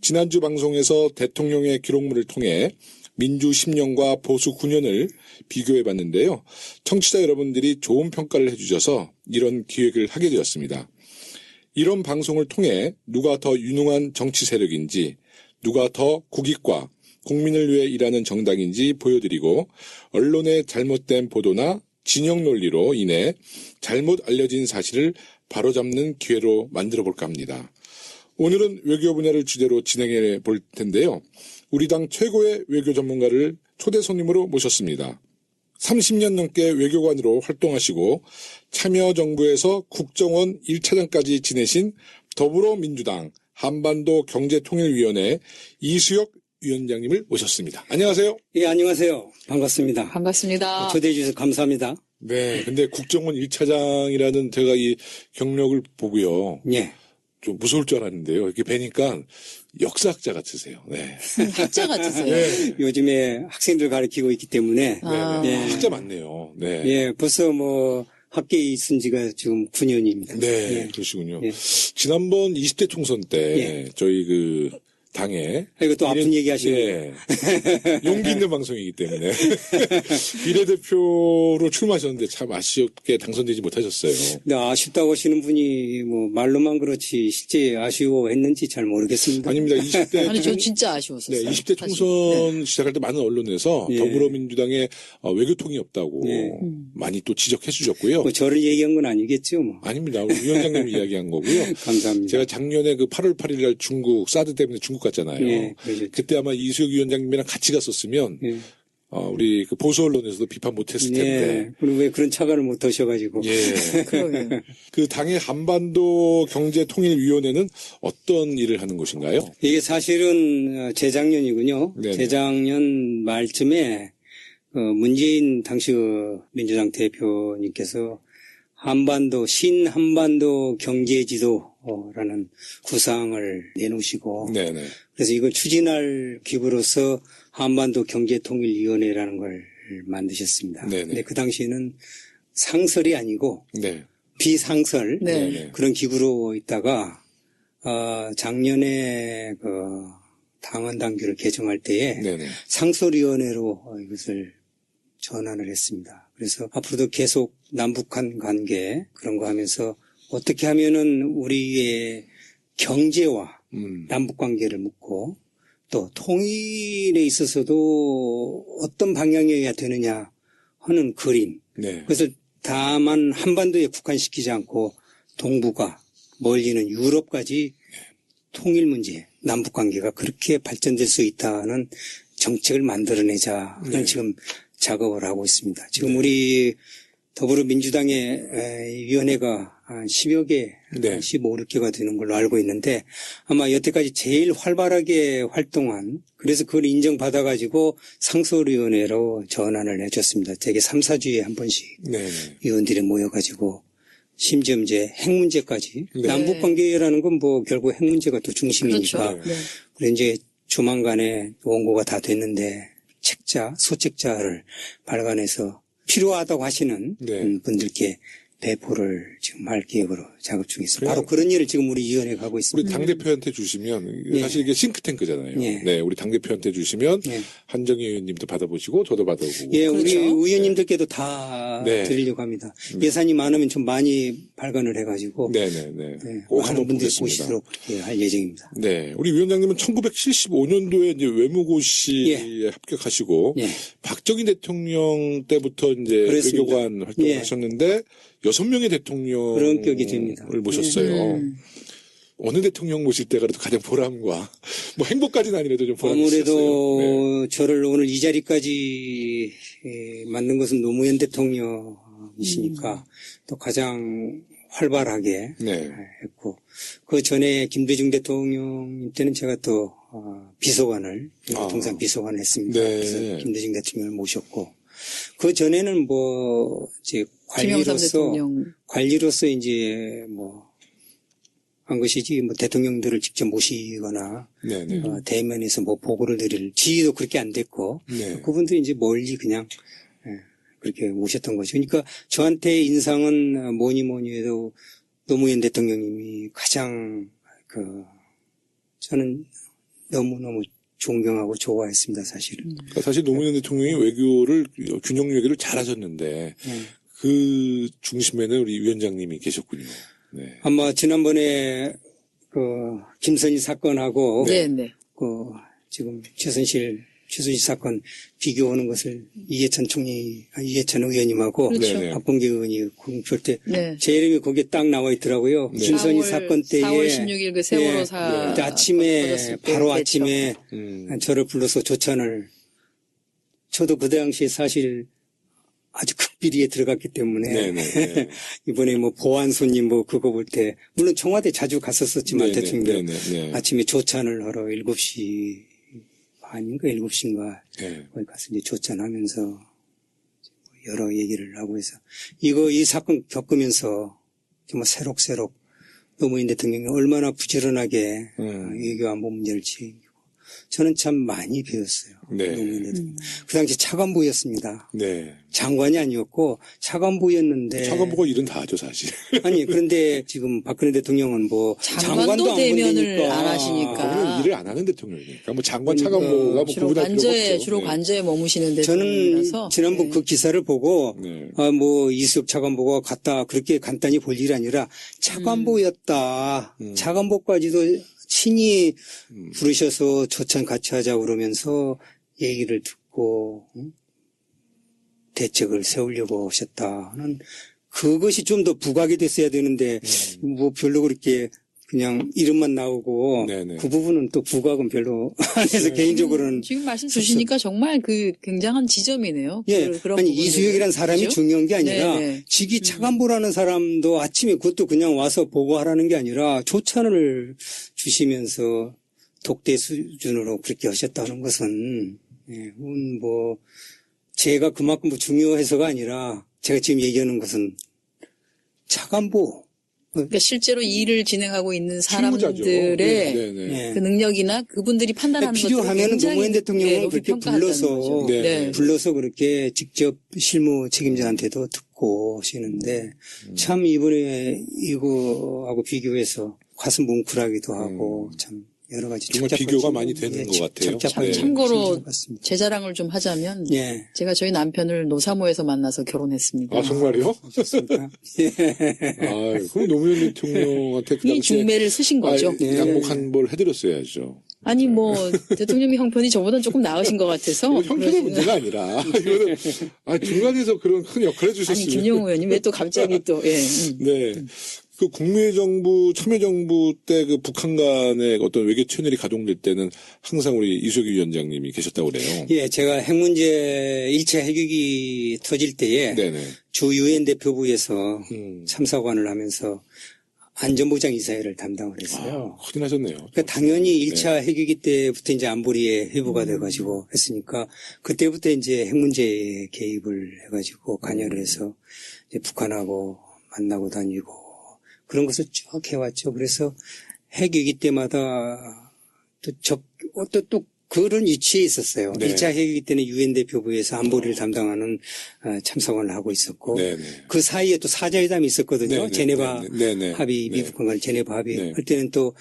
지난주 방송에서 대통령의 기록물을 통해 민주 10년과 보수 9년을 비교해 봤는데요. 청취자 여러분들이 좋은 평가를 해주셔서 이런 기획을 하게 되었습니다. 이런 방송을 통해 누가 더 유능한 정치 세력인지, 누가 더 국익과 국민을 위해 일하는 정당인지 보여드리고 언론의 잘못된 보도나 진영 논리로 인해 잘못 알려진 사실을 바로잡는 기회로 만들어 볼까 합니다. 오늘은 외교 분야를 주제로 진행해 볼 텐데요. 우리 당 최고의 외교 전문가를 초대 손님으로 모셨습니다. 30년 넘게 외교관으로 활동하시고 참여정부에서 국정원 1차장까지 지내신 더불어민주당 한반도경제통일위원회 이수혁 위원장님을 모셨습니다. 안녕하세요. 예, 안녕하세요. 반갑습니다. 반갑습니다. 초대해 주셔서 감사합니다. 네. 근데 국정원 1차장이라는 제가 이 경력을 보고요. 예. 좀 무서울 줄 알았는데요. 이렇게 뵈니까 역사학자 같으세요. 네. 학자 같으세요. 네. 요즘에 학생들 가르치고 있기 때문에 아. 네. 예. 학자 많네요. 네. 예, 벌써 뭐 학계에 있은 지가 지금 9년입니다. 네, 예. 그러시군요. 예. 지난번 20대 총선 때 예. 저희 그 당에 이거 또 아픈 얘기 하시네요. 예. 용기 있는 방송이기 때문에 비례대표로 출마하셨는데 참 아쉽게 당선되지 못하셨어요. 근데 아쉽다고 하시는 분이 뭐 말로만 그렇지 실제 아쉬워했는지 잘 모르겠습니다. 아닙니다. 20대 아니, 저 진짜 아쉬웠었어요. 네, 20대 사실. 총선 시작할 때 많은 언론에서 예. 더불어민주당의 외교통이 없다고 예. 많이 또 지적해 주셨고요. 뭐 저를 얘기한 건 아니겠죠, 뭐. 아닙니다. 우리 위원장님이 이야기한 거고요. 감사합니다. 제가 작년에 그 8월 8일 날 중국 사드 때문에 중국 갔잖아요. 예, 그러셨죠. 그때 아마 이수혁 위원장님이랑 같이 갔었으면 예. 우리 그 보수 언론에서도 비판 못했을 텐데. 예. 그리고 왜 그런 차관을 못 하셔가지고. 예. 그러게요. 그 당의 한반도 경제통일위원회는 어떤 일을 하는 곳인가요? 이게 사실은 재작년이군요. 네네. 재작년 말쯤에 문재인 당시 민주당 대표님께서 신한반도 경제지도라는 구상을 내놓으시고 네네. 그래서 이걸 추진할 기구로서 한반도 경제통일위원회라는 걸 만드셨습니다. 네네. 근데 그 당시에는 상설이 아니고 네. 비상설 네. 네네. 그런 기구로 있다가 작년에 그 당헌 당규를 개정할 때에 네네. 상설위원회로 이것을 전환을 했습니다. 그래서 앞으로도 계속 남북한 관계 그런 거 하면서 어떻게 하면은 우리의 경제와 남북 관계를 묻고 또 통일에 있어서도 어떤 방향이어야 되느냐 하는 그림. 네. 그것을 다만 한반도에 국한시키지 않고 동북아 멀리는 유럽까지 통일 문제, 남북 관계가 그렇게 발전될 수 있다는 정책을 만들어내자 하는 네. 지금 작업을 하고 있습니다. 지금 우리 더불어민주당의 위원회가 한 10여 개, 네. 15, 16개가 되는 걸로 알고 있는데 아마 여태까지 제일 활발하게 활동한 그래서 그걸 인정받아가지고 상설위원회로 전환을 해줬습니다. 되게 3, 4주에 한 번씩 네네. 위원들이 모여가지고 심지어 이제 핵 문제까지 네. 남북 관계라는 건 뭐 결국 핵 문제가 또 중심이니까 그렇죠. 네. 그래 이제 조만간에 원고가 다 됐는데 소책자를 발간해서 필요하다고 하시는 네. 분들께 배포를 지금 할 계획으로 작업 중에 있습니다. 그래요? 바로 그런 일을 지금 우리 위원회가 하고 우리 있습니다. 당대표한테 주시면 예. 사실 이게 싱크탱크잖아요. 예. 네, 우리 당대표한테 주시면 예. 한정희 의원님도 받아보시고 저도 받아보고. 예, 우리 그렇죠. 의원님들께도 다 네. 드리려고 합니다. 예산이 많으면 좀 많이 발간을 해가지고 네네네. 네, 꼭 많은 한번 분들이 보겠습니다. 보시도록 그렇게 할 예정입니다. 네, 우리 위원장님은 1975년도에 이제 외무고시에 합격하시고 예. 박정희 대통령 때부터 이제 그렇습니다. 외교관 활동을 예. 하셨는데 6명의 대통령을 그런 격이 됩니다. 모셨어요. 어느 대통령 모실 때가 그래도 가장 보람과 뭐 행복까지는 아니라도 좀 보람이 있었어요. 아무래도 저를 오늘 이 자리까지 만든 것은 노무현 대통령이시니까 또 가장 활발하게 네. 했고 그 전에 김대중 대통령 때는 제가 또 비서관을 통상 비서관을 했습니다. 네. 그래서 김대중 대통령을 모셨고 그 전에는 뭐 이제 김영삼 대통령. 관리로서 이제 뭐 한 것이지 뭐 대통령들을 직접 모시거나 네네. 대면에서 뭐 보고를 드릴 지위도 그렇게 안 됐고 네. 그분들이 이제 멀리 그냥 그렇게 모셨던 거죠. 그러니까 저한테 인상은 뭐니 해도 노무현 대통령님이 가장 저는 너무너무 존경하고 좋아했습니다, 사실은. 그러니까 사실 노무현 대통령이 외교를 균형 외교를 잘하셨는데 그 중심에는 우리 위원장님이 계셨군요. 네. 아마 지난번에 김선희 사건하고 네. 지금 최순실 사건 비교하는 것을 이해찬 의원님하고 그렇죠. 박봉계 의원이 공표할 때 네. 제 이름이 거기에 딱 나와 있더라고요. 네. 김선희 사건 때에 4월 16일 그 세월호 사 그때 아침에 터졌을 때 바로 그랬죠. 아침에 저를 불러서 조찬을 저도 그 당시에 사실 아주 극비리에 들어갔기 때문에 네네. 이번에 뭐 보안 손님 뭐 그거 볼 때 물론 청와대 자주 갔었지만 네네. 대통령 네네. 아침에 조찬을 하러 7시 반인가 7시인가 네. 거기 가서 이제 조찬하면서 여러 얘기를 하고 해서 이 사건 겪으면서 정말 새록새록 노무현 대통령이 얼마나 부지런하게 외교 안보 문제를 지키고 저는 참 많이 배웠어요. 네. 노무현 대통령. 그 당시 차관보였습니다. 네. 장관이 아니었고 차관보였는데 차관보가 일은 다 하죠, 사실. 아니 그런데 지금 박근혜 대통령은 뭐 장관도 안 대면을 보내니까. 안 하시니까. 거기는 일을 안 하는 대통령이니까 뭐 장관 그러니까 차관보가 뭐 주로 구분할 필요가 관저에 없죠. 주로 네. 관저에 머무시는 저는 대통령이라서 지난번 네. 그 기사를 보고 네. 뭐 이수혁 차관보가 갔다 그렇게 간단히 볼 일이 아니라 차관보였다. 차관보까지도 친히 부르셔서 조찬 같이 하자고 그러면서 얘기를 듣고 대책을 세우려고 하셨다는 그것이 좀 더 부각이 됐어야 되는데 뭐 별로 그렇게 그냥 이름만 나오고 네네. 그 부분은 또 부각은 별로 안 해서 개인적으로는 지금 말씀 주시니까 정말 그 굉장한 지점이네요. 예, 그런 아니 부분들은. 이수혁이라는 사람이 그죠? 중요한 게 아니라 네네. 직위 차관보라는 사람도 아침에 그것도 그냥 와서 보고하라는 게 아니라 조찬을 주시면서 독대 수준으로 그렇게 하셨다는 것은 예, 뭐 제가 그만큼 뭐 중요해서가 아니라 제가 지금 얘기하는 것은 차관보 그러니까 실제로 일을 진행하고 있는 실무자죠. 사람들의 네네. 예. 그 능력이나 그분들이 판단하는 것들을 필요하면 굉장히 노무현 대통령을 높이 그렇게 평가한다는 불러서 거죠. 네. 네. 불러서 그렇게 직접 실무 책임자한테도 듣고 하시는데 참 이번에 이거하고 비교해서 가슴 뭉클하기도 하고 참 여러 가지 정말 복잡한 비교가 질문, 많이 되는 예, 것 같아요. 복잡한 네. 참고로 질문 같습니다. 제 자랑을 좀 하자면 예. 제가 저희 남편을 노사모에서 만나서 결혼했습니다. 아, 정말요? 좋습니다. 예. 아, 그럼 노무현 대통령한테 그 이 당시에 중매를 쓰신 거죠. 네. 양복 한 벌 해드렸어야죠. 아니 뭐 대통령님 형편이 저보다는 조금 나으신 것 같아서 이거 형편의 문제가 아니라 이거는 중간에서 그런 큰 역할을 아니 해주셨으면. 김용우 의원님 왜 또 갑자기 또 예. 네. 그 국민의 정부, 참여정부 때 그 북한 간의 어떤 외교 채널이 가동될 때는 항상 우리 이수혁 위원장님이 계셨다고 그래요. 예, 제가 핵 문제 1차 핵위기 터질 때에 네네. 주 유엔 대표부에서 음. 참사관을 하면서 안전보장 이사회를 담당을 했어요. 큰일 나셨네요. 그러니까 당연히 1차 핵위기 때부터 이제 안보리에 회부가 돼가지고 했으니까 그때부터 이제 핵 문제에 개입을 해가지고 관여를 해서 이제 북한하고 만나고 다니고 그런 것을 쭉 해왔죠. 그래서 핵위기 때마다 또 그런 위치에 있었어요. 네. 1차 핵위기 때는 유엔 대표부에서 안보리를 담당하는 참사관을 하고 있었고 네네. 그 사이에 또 사자회담이 있었거든요. 네네. 제네바 네네. 합의, 네. 미국과 간의 제네바 합의. 네. 그때는 또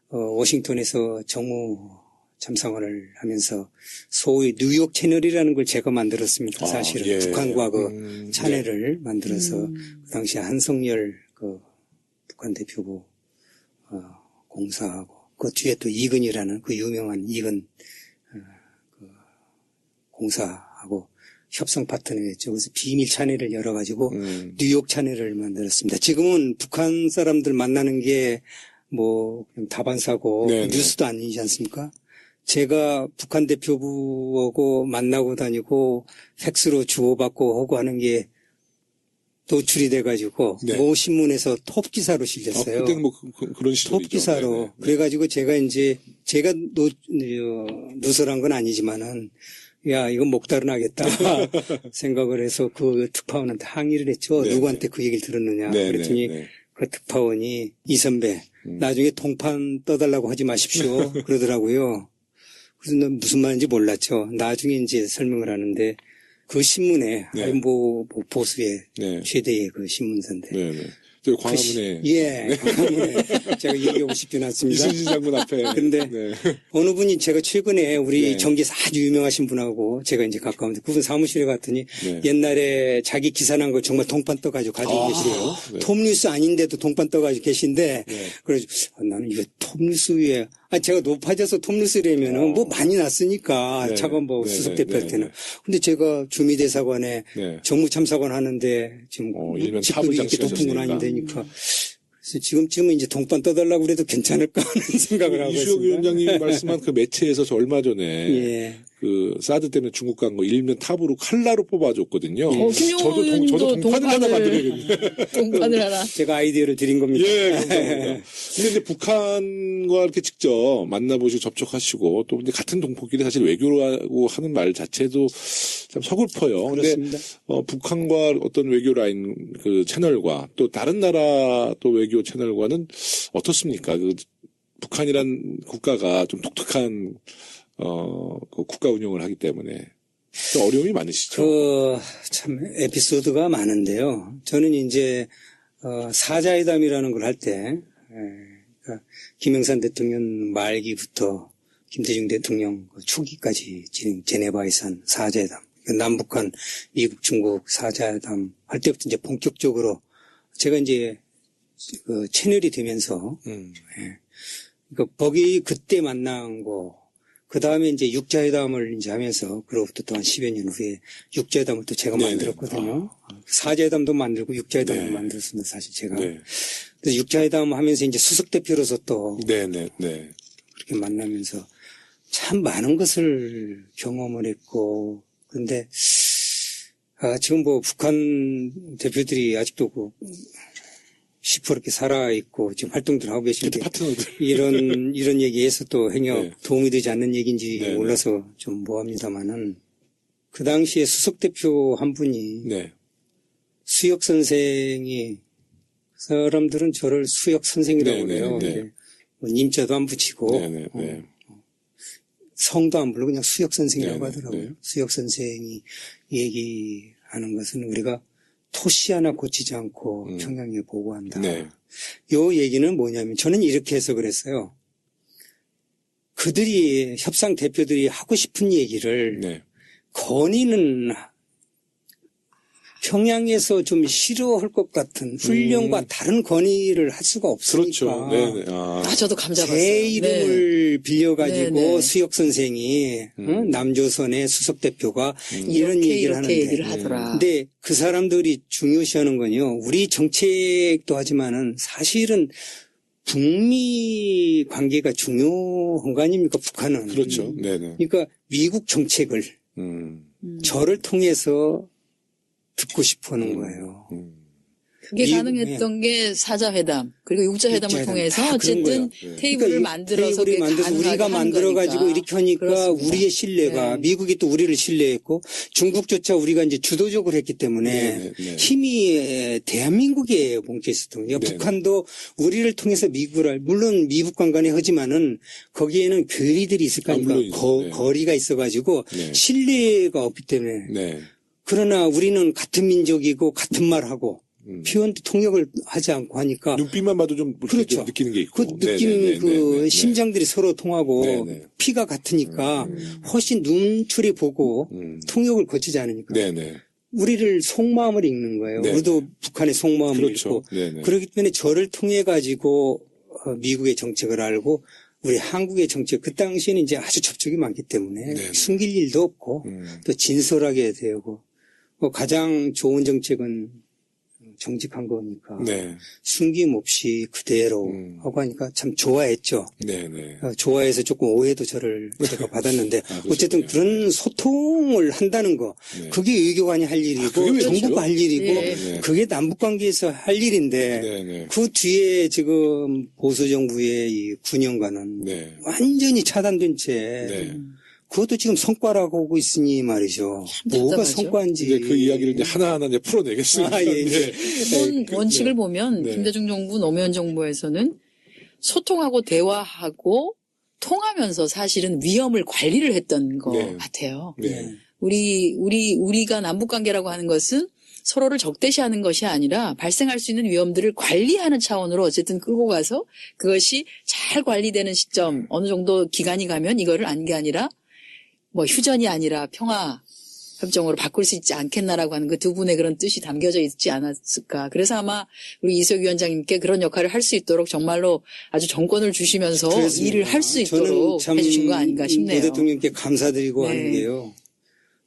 워싱턴에서 정무 참사관을 하면서 소위 뉴욕 채널이라는 걸 제가 만들었습니다. 사실은 예. 북한과 그 채널을 만들어서 그 당시에 한성열 그 북한 대표부 공사하고 그 뒤에 또 이근이라는 그 유명한 이근 그 공사하고 협상 파트너였죠. 그래서 비밀 채널을 열어가지고 뉴욕 채널을 만들었습니다. 지금은 북한 사람들 만나는 게 뭐 다반사고 네네. 뉴스도 아니지 않습니까? 제가 북한 대표부하고 만나고 다니고 팩스로 주고받고 하고 하는 게 노출이 돼가지고 네. 모 신문에서 톱 기사로 실렸어요. 그때는 뭐 그런 시절이죠. 톱 기사로. 네네. 그래가지고 제가 이제 제가 누설한 건 아니지만은 야 이건 목다른하겠다 생각을 해서 그 특파원한테 항의를 했죠. 네네. 누구한테 그 얘기를 들었느냐. 네네. 그랬더니 네. 그 특파원이 이 선배 나중에 통판 떠달라고 하지 마십시오 그러더라고요. 그래서 난 무슨 말인지 몰랐죠. 나중에 이제 설명을 하는데 그 신문에 네. 안보 보수의 네. 최대의 그 신문사인데 네네. 저 광화문에 예, 광화문에 제가 얘기하고 싶진 않습니다. 이순신 장군 앞에. 근데 네. 어느 분이 제가 최근에 우리 네. 정계에서 아주 유명하신 분하고 제가 이제 가까운데 그분 사무실에 갔더니 네. 옛날에 자기 기사 난 거 정말 동판 떠가지고 가지고 계시래요. 네. 톱뉴스 아닌데도 동판 떠가지고 계신데 네. 그래서 나는 이거 톱뉴스 위에 제가 높아져서 톱뉴스라면은 뭐 많이 났으니까 네. 차관보 네. 수석 대표 할 네. 때는 근데 제가 주미대사관에 네. 정무참사관 하는데 지금 일면 직급이 탑을 이렇게 높은 건 장식하셨으니까. 아니니까 그래서 지금쯤은 이제 동판 떠달라고 그래도 괜찮을까 하는 생각을 하고 이수혁 있습니다. 위원장님이 말씀한 그 매체에서 저 얼마 전에 예. 그 사드 때문에 중국 간 거 일면 탑으로 칼라로 뽑아줬거든요. 김용호 의원님도 저도 동판을 하나 만들어야겠네. 동판을 하나. 제가 아이디어를 드린 겁니다. 예, 감사합니다. 근데 이제 북한과 이렇게 직접 만나보시고 접촉하시고 또 근데 같은 동포끼리 사실 외교라고 하는 말 자체도 참 서글퍼요. 근데 그렇습니다. 북한과 어떤 외교 라인 그 채널과 또 다른 나라 또 외교 채널과는 어떻습니까? 그 북한이란 국가가 좀 독특한 그 국가 운영을 하기 때문에 좀 어려움이 많으시죠. 참 에피소드가 많은데요. 저는 이제 사자회담이라는 걸 할 때 그러니까 김영삼 대통령 말기부터 김대중 대통령 초기까지 진행 제네바에서 한 사자회담, 그러니까 남북한 미국 중국 사자회담 할 때부터 이제 본격적으로 제가 이제 그 채널이 되면서 그러니까 거기 그때 만난 거. 그 다음에 이제 육자회담을 이제 하면서, 그로부터 또 한 10여 년 후에 육자회담을 또 제가 네네. 만들었거든요. 사자회담도 만들고 육자회담도 네. 만들었습니다, 사실 제가. 네. 그래서 6자회담 하면서 이제 수석대표로서 또 네네, 네. 그렇게 만나면서 참 많은 것을 경험을 했고, 그런데, 지금 뭐 북한 대표들이 아직도 10% 살아있고 지금 활동들 하고 계시는데 파트너들. 이런 얘기에서 또 행여 네. 도움이 되지 않는 얘기인지 네, 몰라서 좀 뭐합니다만은 그 당시에 수석대표 한 분이 네. 수혁 선생이 그 사람들은 저를 수혁 선생이라고 네, 그래요. 네, 네. 근데 뭐 님자도 안 붙이고 네네, 네. 성도 안 부르고 그냥 수혁 선생이라고 네, 하더라고요. 네. 수혁 선생이 얘기하는 것은 우리가 토시 하나 고치지 않고 평양에 보고한다. 네. 요 얘기는 뭐냐면 저는 이렇게 해서 그랬어요. 그들이 협상 대표들이 하고 싶은 얘기를 네. 건의는 평양에서 좀 싫어할 것 같은 훈련과 다른 건의를 할 수가 없으니까. 그렇죠. 네네. 아. 저도 감 잡았어요. 제 이름을 빌려가지고 네, 네. 수혁 선생이 남조선의 수석대표가 이런 이렇게, 얘기를 이렇게 하는데 얘기를 하더라. 근데 그 사람들이 중요시하는 건요. 우리 정책도 하지만은 사실은 북미 관계가 중요한 거 아닙니까? 북한은. 그렇죠. 네네. 그러니까 미국 정책을 저를 통해서 듣고 싶어 하는 거예요. 그게 미국, 가능했던 게 사자회담 그리고 육자회담을 육자회담. 통해서 다 그런 어쨌든 거예요. 테이블을 그러니까 만들어서 테이블을 그게 만들어서 가능하게 우리가 한 만들어가지고 거니까. 이렇게 하니까 그렇습니다. 우리의 신뢰가 네. 미국이 또 우리를 신뢰했고 중국조차 우리가 이제 주도적으로 했기 때문에 네, 네. 힘이 대한민국에 뭉쳐 있었거든요. 네. 북한도 우리를 통해서 미국을 물론 미국 관간에 하지만은 거기에는 교리들이 있을 거 아닙니까? 물론이죠. 네. 거리가 있어가지고 네. 신뢰가 없기 때문에 네. 그러나 우리는 같은 민족이고 같은 말하고 표현도 통역을 하지 않고 하니까 눈빛만 봐도 좀 그렇죠. 느끼는 게 있고. 그 느낌, 그 심장들이 서로 통하고 네네. 피가 같으니까 훨씬 눈초리 보고 통역을 거치지 않으니까 네네. 우리를 속마음을 읽는 거예요. 네네. 우리도 북한의 속마음을 그렇죠. 읽고 네네. 그렇기 때문에 저를 통해 가지고 미국의 정책을 알고 우리 한국의 정책 그 당시에는 이제 아주 접촉이 많기 때문에 네네. 숨길 일도 없고 또 진솔하게 해야 되고 가장 좋은 정책은 정직한 거니까 네. 숨김없이 그대로 하고 하니까 참 좋아했죠. 네네. 좋아해서 조금 오해도 제가 받았는데 어쨌든 그런 소통을 한다는 거 네. 그게 외교관이 할 일이고 그게 외교죠. 정부가 할 일이고 네. 그게 남북관계에서 할 일인데 네네. 그 뒤에 지금 보수정부의 이 9년간은 네. 완전히 차단된 채 네. 그것도 지금 성과라고 오고 있으니 말이죠. 뭐가 답답하죠. 성과인지. 이제 그 이야기를 이제 하나하나 이제 풀어내겠습니다. 예, 예. 네. 기본 원칙을 보면 네. 김대중 정부, 노무현 정부에서는 소통하고 대화하고 통하면서 사실은 위험을 관리를 했던 것 네. 같아요. 네. 우리가 남북 관계라고 하는 것은 서로를 적대시하는 것이 아니라 발생할 수 있는 위험들을 관리하는 차원으로 어쨌든 끌고 가서 그것이 잘 관리되는 시점 어느 정도 기간이 가면 이거를 안 게 아니라 뭐 휴전이 아니라 평화 협정으로 바꿀 수 있지 않겠나라고 하는 그 두 분의 그런 뜻이 담겨져 있지 않았을까. 그래서 아마 우리 이석 위원장님께 그런 역할을 할 수 있도록 정말로 아주 정권을 주시면서 그렇습니다. 일을 할 수 저는 있도록 참 해주신 거 아닌가 싶네요. 노 대통령께 감사드리고 네. 하는 게요.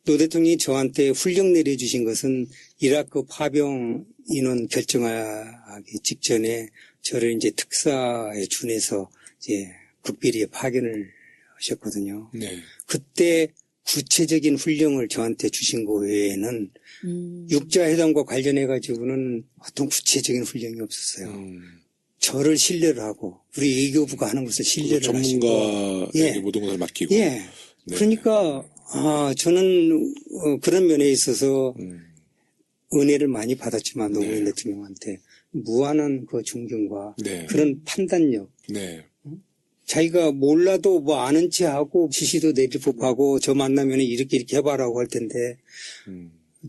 노 대통령이 저한테 훈령 내려주신 것은 이라크 파병 인원 결정하기 직전에 저를 이제 특사에 준해서 이제 극비리에 파견을 하셨거든요. 네. 그때 구체적인 훈령을 저한테 주신 거 외에는 육자회담과 관련해 가지고는 어떤 구체적인 훈령이 없었어요. 저를 신뢰를 하고 우리 외교부가 하는 것을 신뢰를 하시고 전문가에게 모든 것을 맡기고. 예. 네. 그러니까 저는 그런 면에 있어서 은혜를 많이 받았지만 노무현 네. 대통령한테 무한한 그 존경과 네. 그런 판단력 네. 자기가 몰라도 뭐 아는 체 하고 지시도 내릴 법하고 저 만나면 이렇게 해봐라고 할 텐데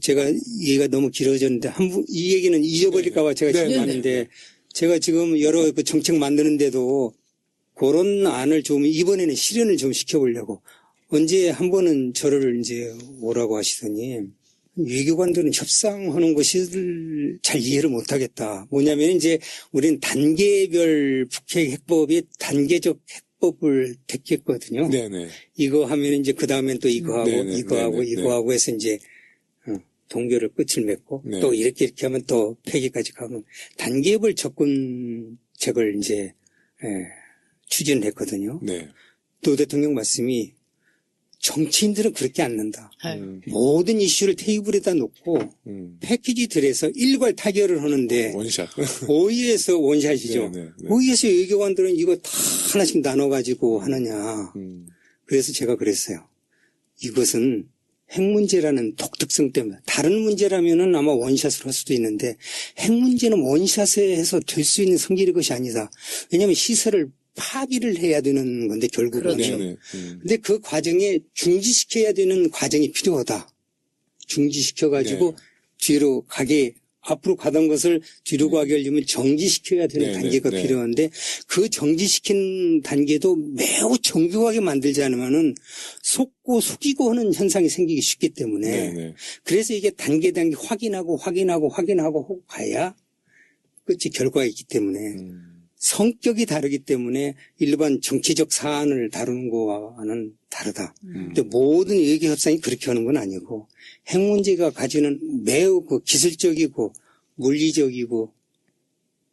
제가 얘기가 너무 길어졌는데 이 얘기는 잊어버릴까봐 제가 네, 지금 네, 하는데 제가 지금 여러 그 정책 만드는데도 그런 안을 좀 이번에는 실현을 좀 시켜보려고 언제 한 번은 저를 이제 오라고 하시더니 외교관들은 협상하는 것을 잘 이해를 못하겠다. 뭐냐면 이제 우리는 단계별 북핵 해법이 단계적 해법을 택했거든요. 네네. 이거 하면 이제 그 다음엔 또 이거 하고 네네, 이거 하고 네네, 이거 네. 하고 해서 이제 동결을 끝을 맺고 네. 또 이렇게 하면 또 폐기까지 가면 단계별 접근책을 이제 추진을 했거든요. 네. 또 대통령 말씀이 정치인들은 그렇게 않는다. 모든 이슈를 테이블에다 놓고 패키지 들여서 일괄 타결을 하는데 원샷. 오이에서 원샷이죠. 네, 네, 네. 오이에서 외교관들은 이거 다 하나씩 나눠가지고 하느냐. 그래서 제가 그랬어요. 이것은 핵 문제라는 독특성 때문에 다른 문제라면은 아마 원샷으로 할 수도 있는데 핵 문제는 원샷에 해서 될 수 있는 성질의 것이 아니다. 왜냐하면 시설을 파기를 해야 되는 건데 결국은. 그렇죠. 네, 네. 근데 그 과정에 중지시켜야 되는 과정이 필요하다. 중지시켜가지고 네. 뒤로 가게 앞으로 가던 것을 뒤로 가게 하려면 정지시켜야 되는 네, 단계가 네, 네. 필요한데 그 정지시킨 단계도 매우 정교하게 만들지 않으면은 속고 속이고 하는 현상이 생기기 쉽기 때문에 네, 네. 그래서 이게 단계 확인하고 하고 가야 끝이 결과가 있기 때문에 성격이 다르기 때문에 일반 정치적 사안을 다루는 거와는 다르다. 근데 모든 외교 협상이 그렇게 하는 건 아니고 핵 문제가 가지는 매우 그 기술적이고 물리적이고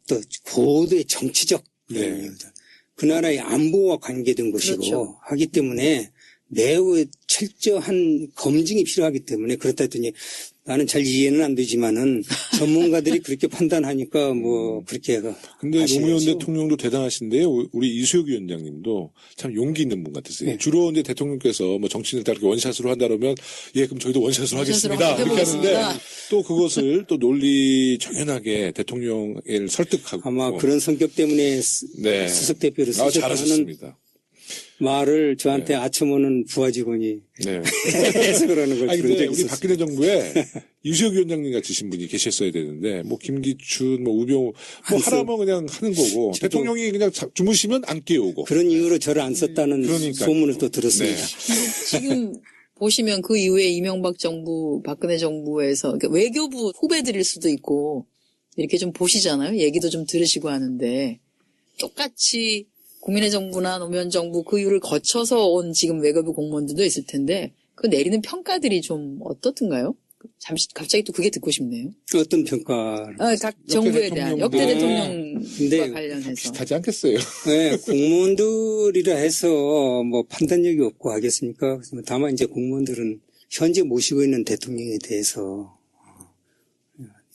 또 고도의 정치적 네. 내용입니다. 그 나라의 안보와 관계된 것이고 그렇죠. 하기 때문에 매우 철저한 검증이 필요하기 때문에 그렇다 했더니 나는 잘 이해는 안 되지만은 전문가들이 그렇게 판단하니까 뭐 그렇게 근데 하시겠죠. 노무현 대통령도 대단하신데요. 우리 이수혁 위원장님도 참 용기 있는 분 같았어요. 네. 주로 이제 대통령께서 뭐 정치인을 다 이렇게 원샷으로 한다 그러면 예, 그럼 저희도 원샷으로 원샷으로 하겠습니다. 이렇게 해보겠습니다. 하는데 또 그것을 또 논리 정연하게 대통령을 설득하고 아마 그런 성격 때문에 네. 수석 대표를 아, 쓰셨다는 잘하셨습니다. 말을 저한테 아첨하는 부하 직원이 네. 해서 그러는 걸 아니, 들은 근데 적이 우리 있었어요. 박근혜 정부에 이수혁 위원장님 같으신 분이 계셨어야 되는데, 뭐, 김기춘, 뭐, 우병우, 뭐, 안쓰- 하라면 그냥 하는 거고, 저도- 대통령이 그냥 주무시면 안 깨우고. 그런 이유로 저를 안 썼다는 그러니까요. 소문을 또 들었습니다. 네. 지금 보시면 그 이후에 이명박 정부, 박근혜 정부에서 그러니까 외교부 후배들일 수도 있고 이렇게 좀 보시잖아요. 얘기도 좀 들으시고 하는데 똑같이 국민의 정부나 노무현 정부 그 이후를 거쳐서 온 지금 외교부 공무원들도 있을 텐데 그 내리는 평가들이 좀 어떻든가요? 잠시 갑자기 또 그게 듣고 싶네요. 어떤 평가? 각 정부에 대한 역대 대통령도- 대통령과 근데 관련해서 비슷하지 않겠어요? 네, 공무원들이라 해서 뭐 판단력이 없고 하겠습니까? 다만 이제 공무원들은 현재 모시고 있는 대통령에 대해서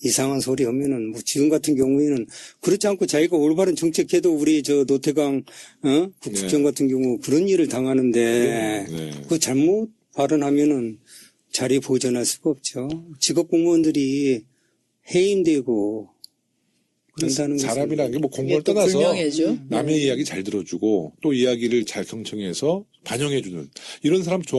이상한 소리 하면은 뭐 지금 같은 경우에는 그렇지 않고 자기가 올바른 정책해도 우리 저 노태강 국정 같은 경우 그런 일을 당하는데 네. 그 잘못 발언하면은 자리 보존할 수가 없죠. 직업 공무원들이 해임되고 그런다는 것은 사람이라는 게 뭐 이게 공무원 또 떠나서 불명예죠. 남의 이야기 잘 들어주고 또 이야기를 잘 경청해서 반영해주는 이런 사람 좋아.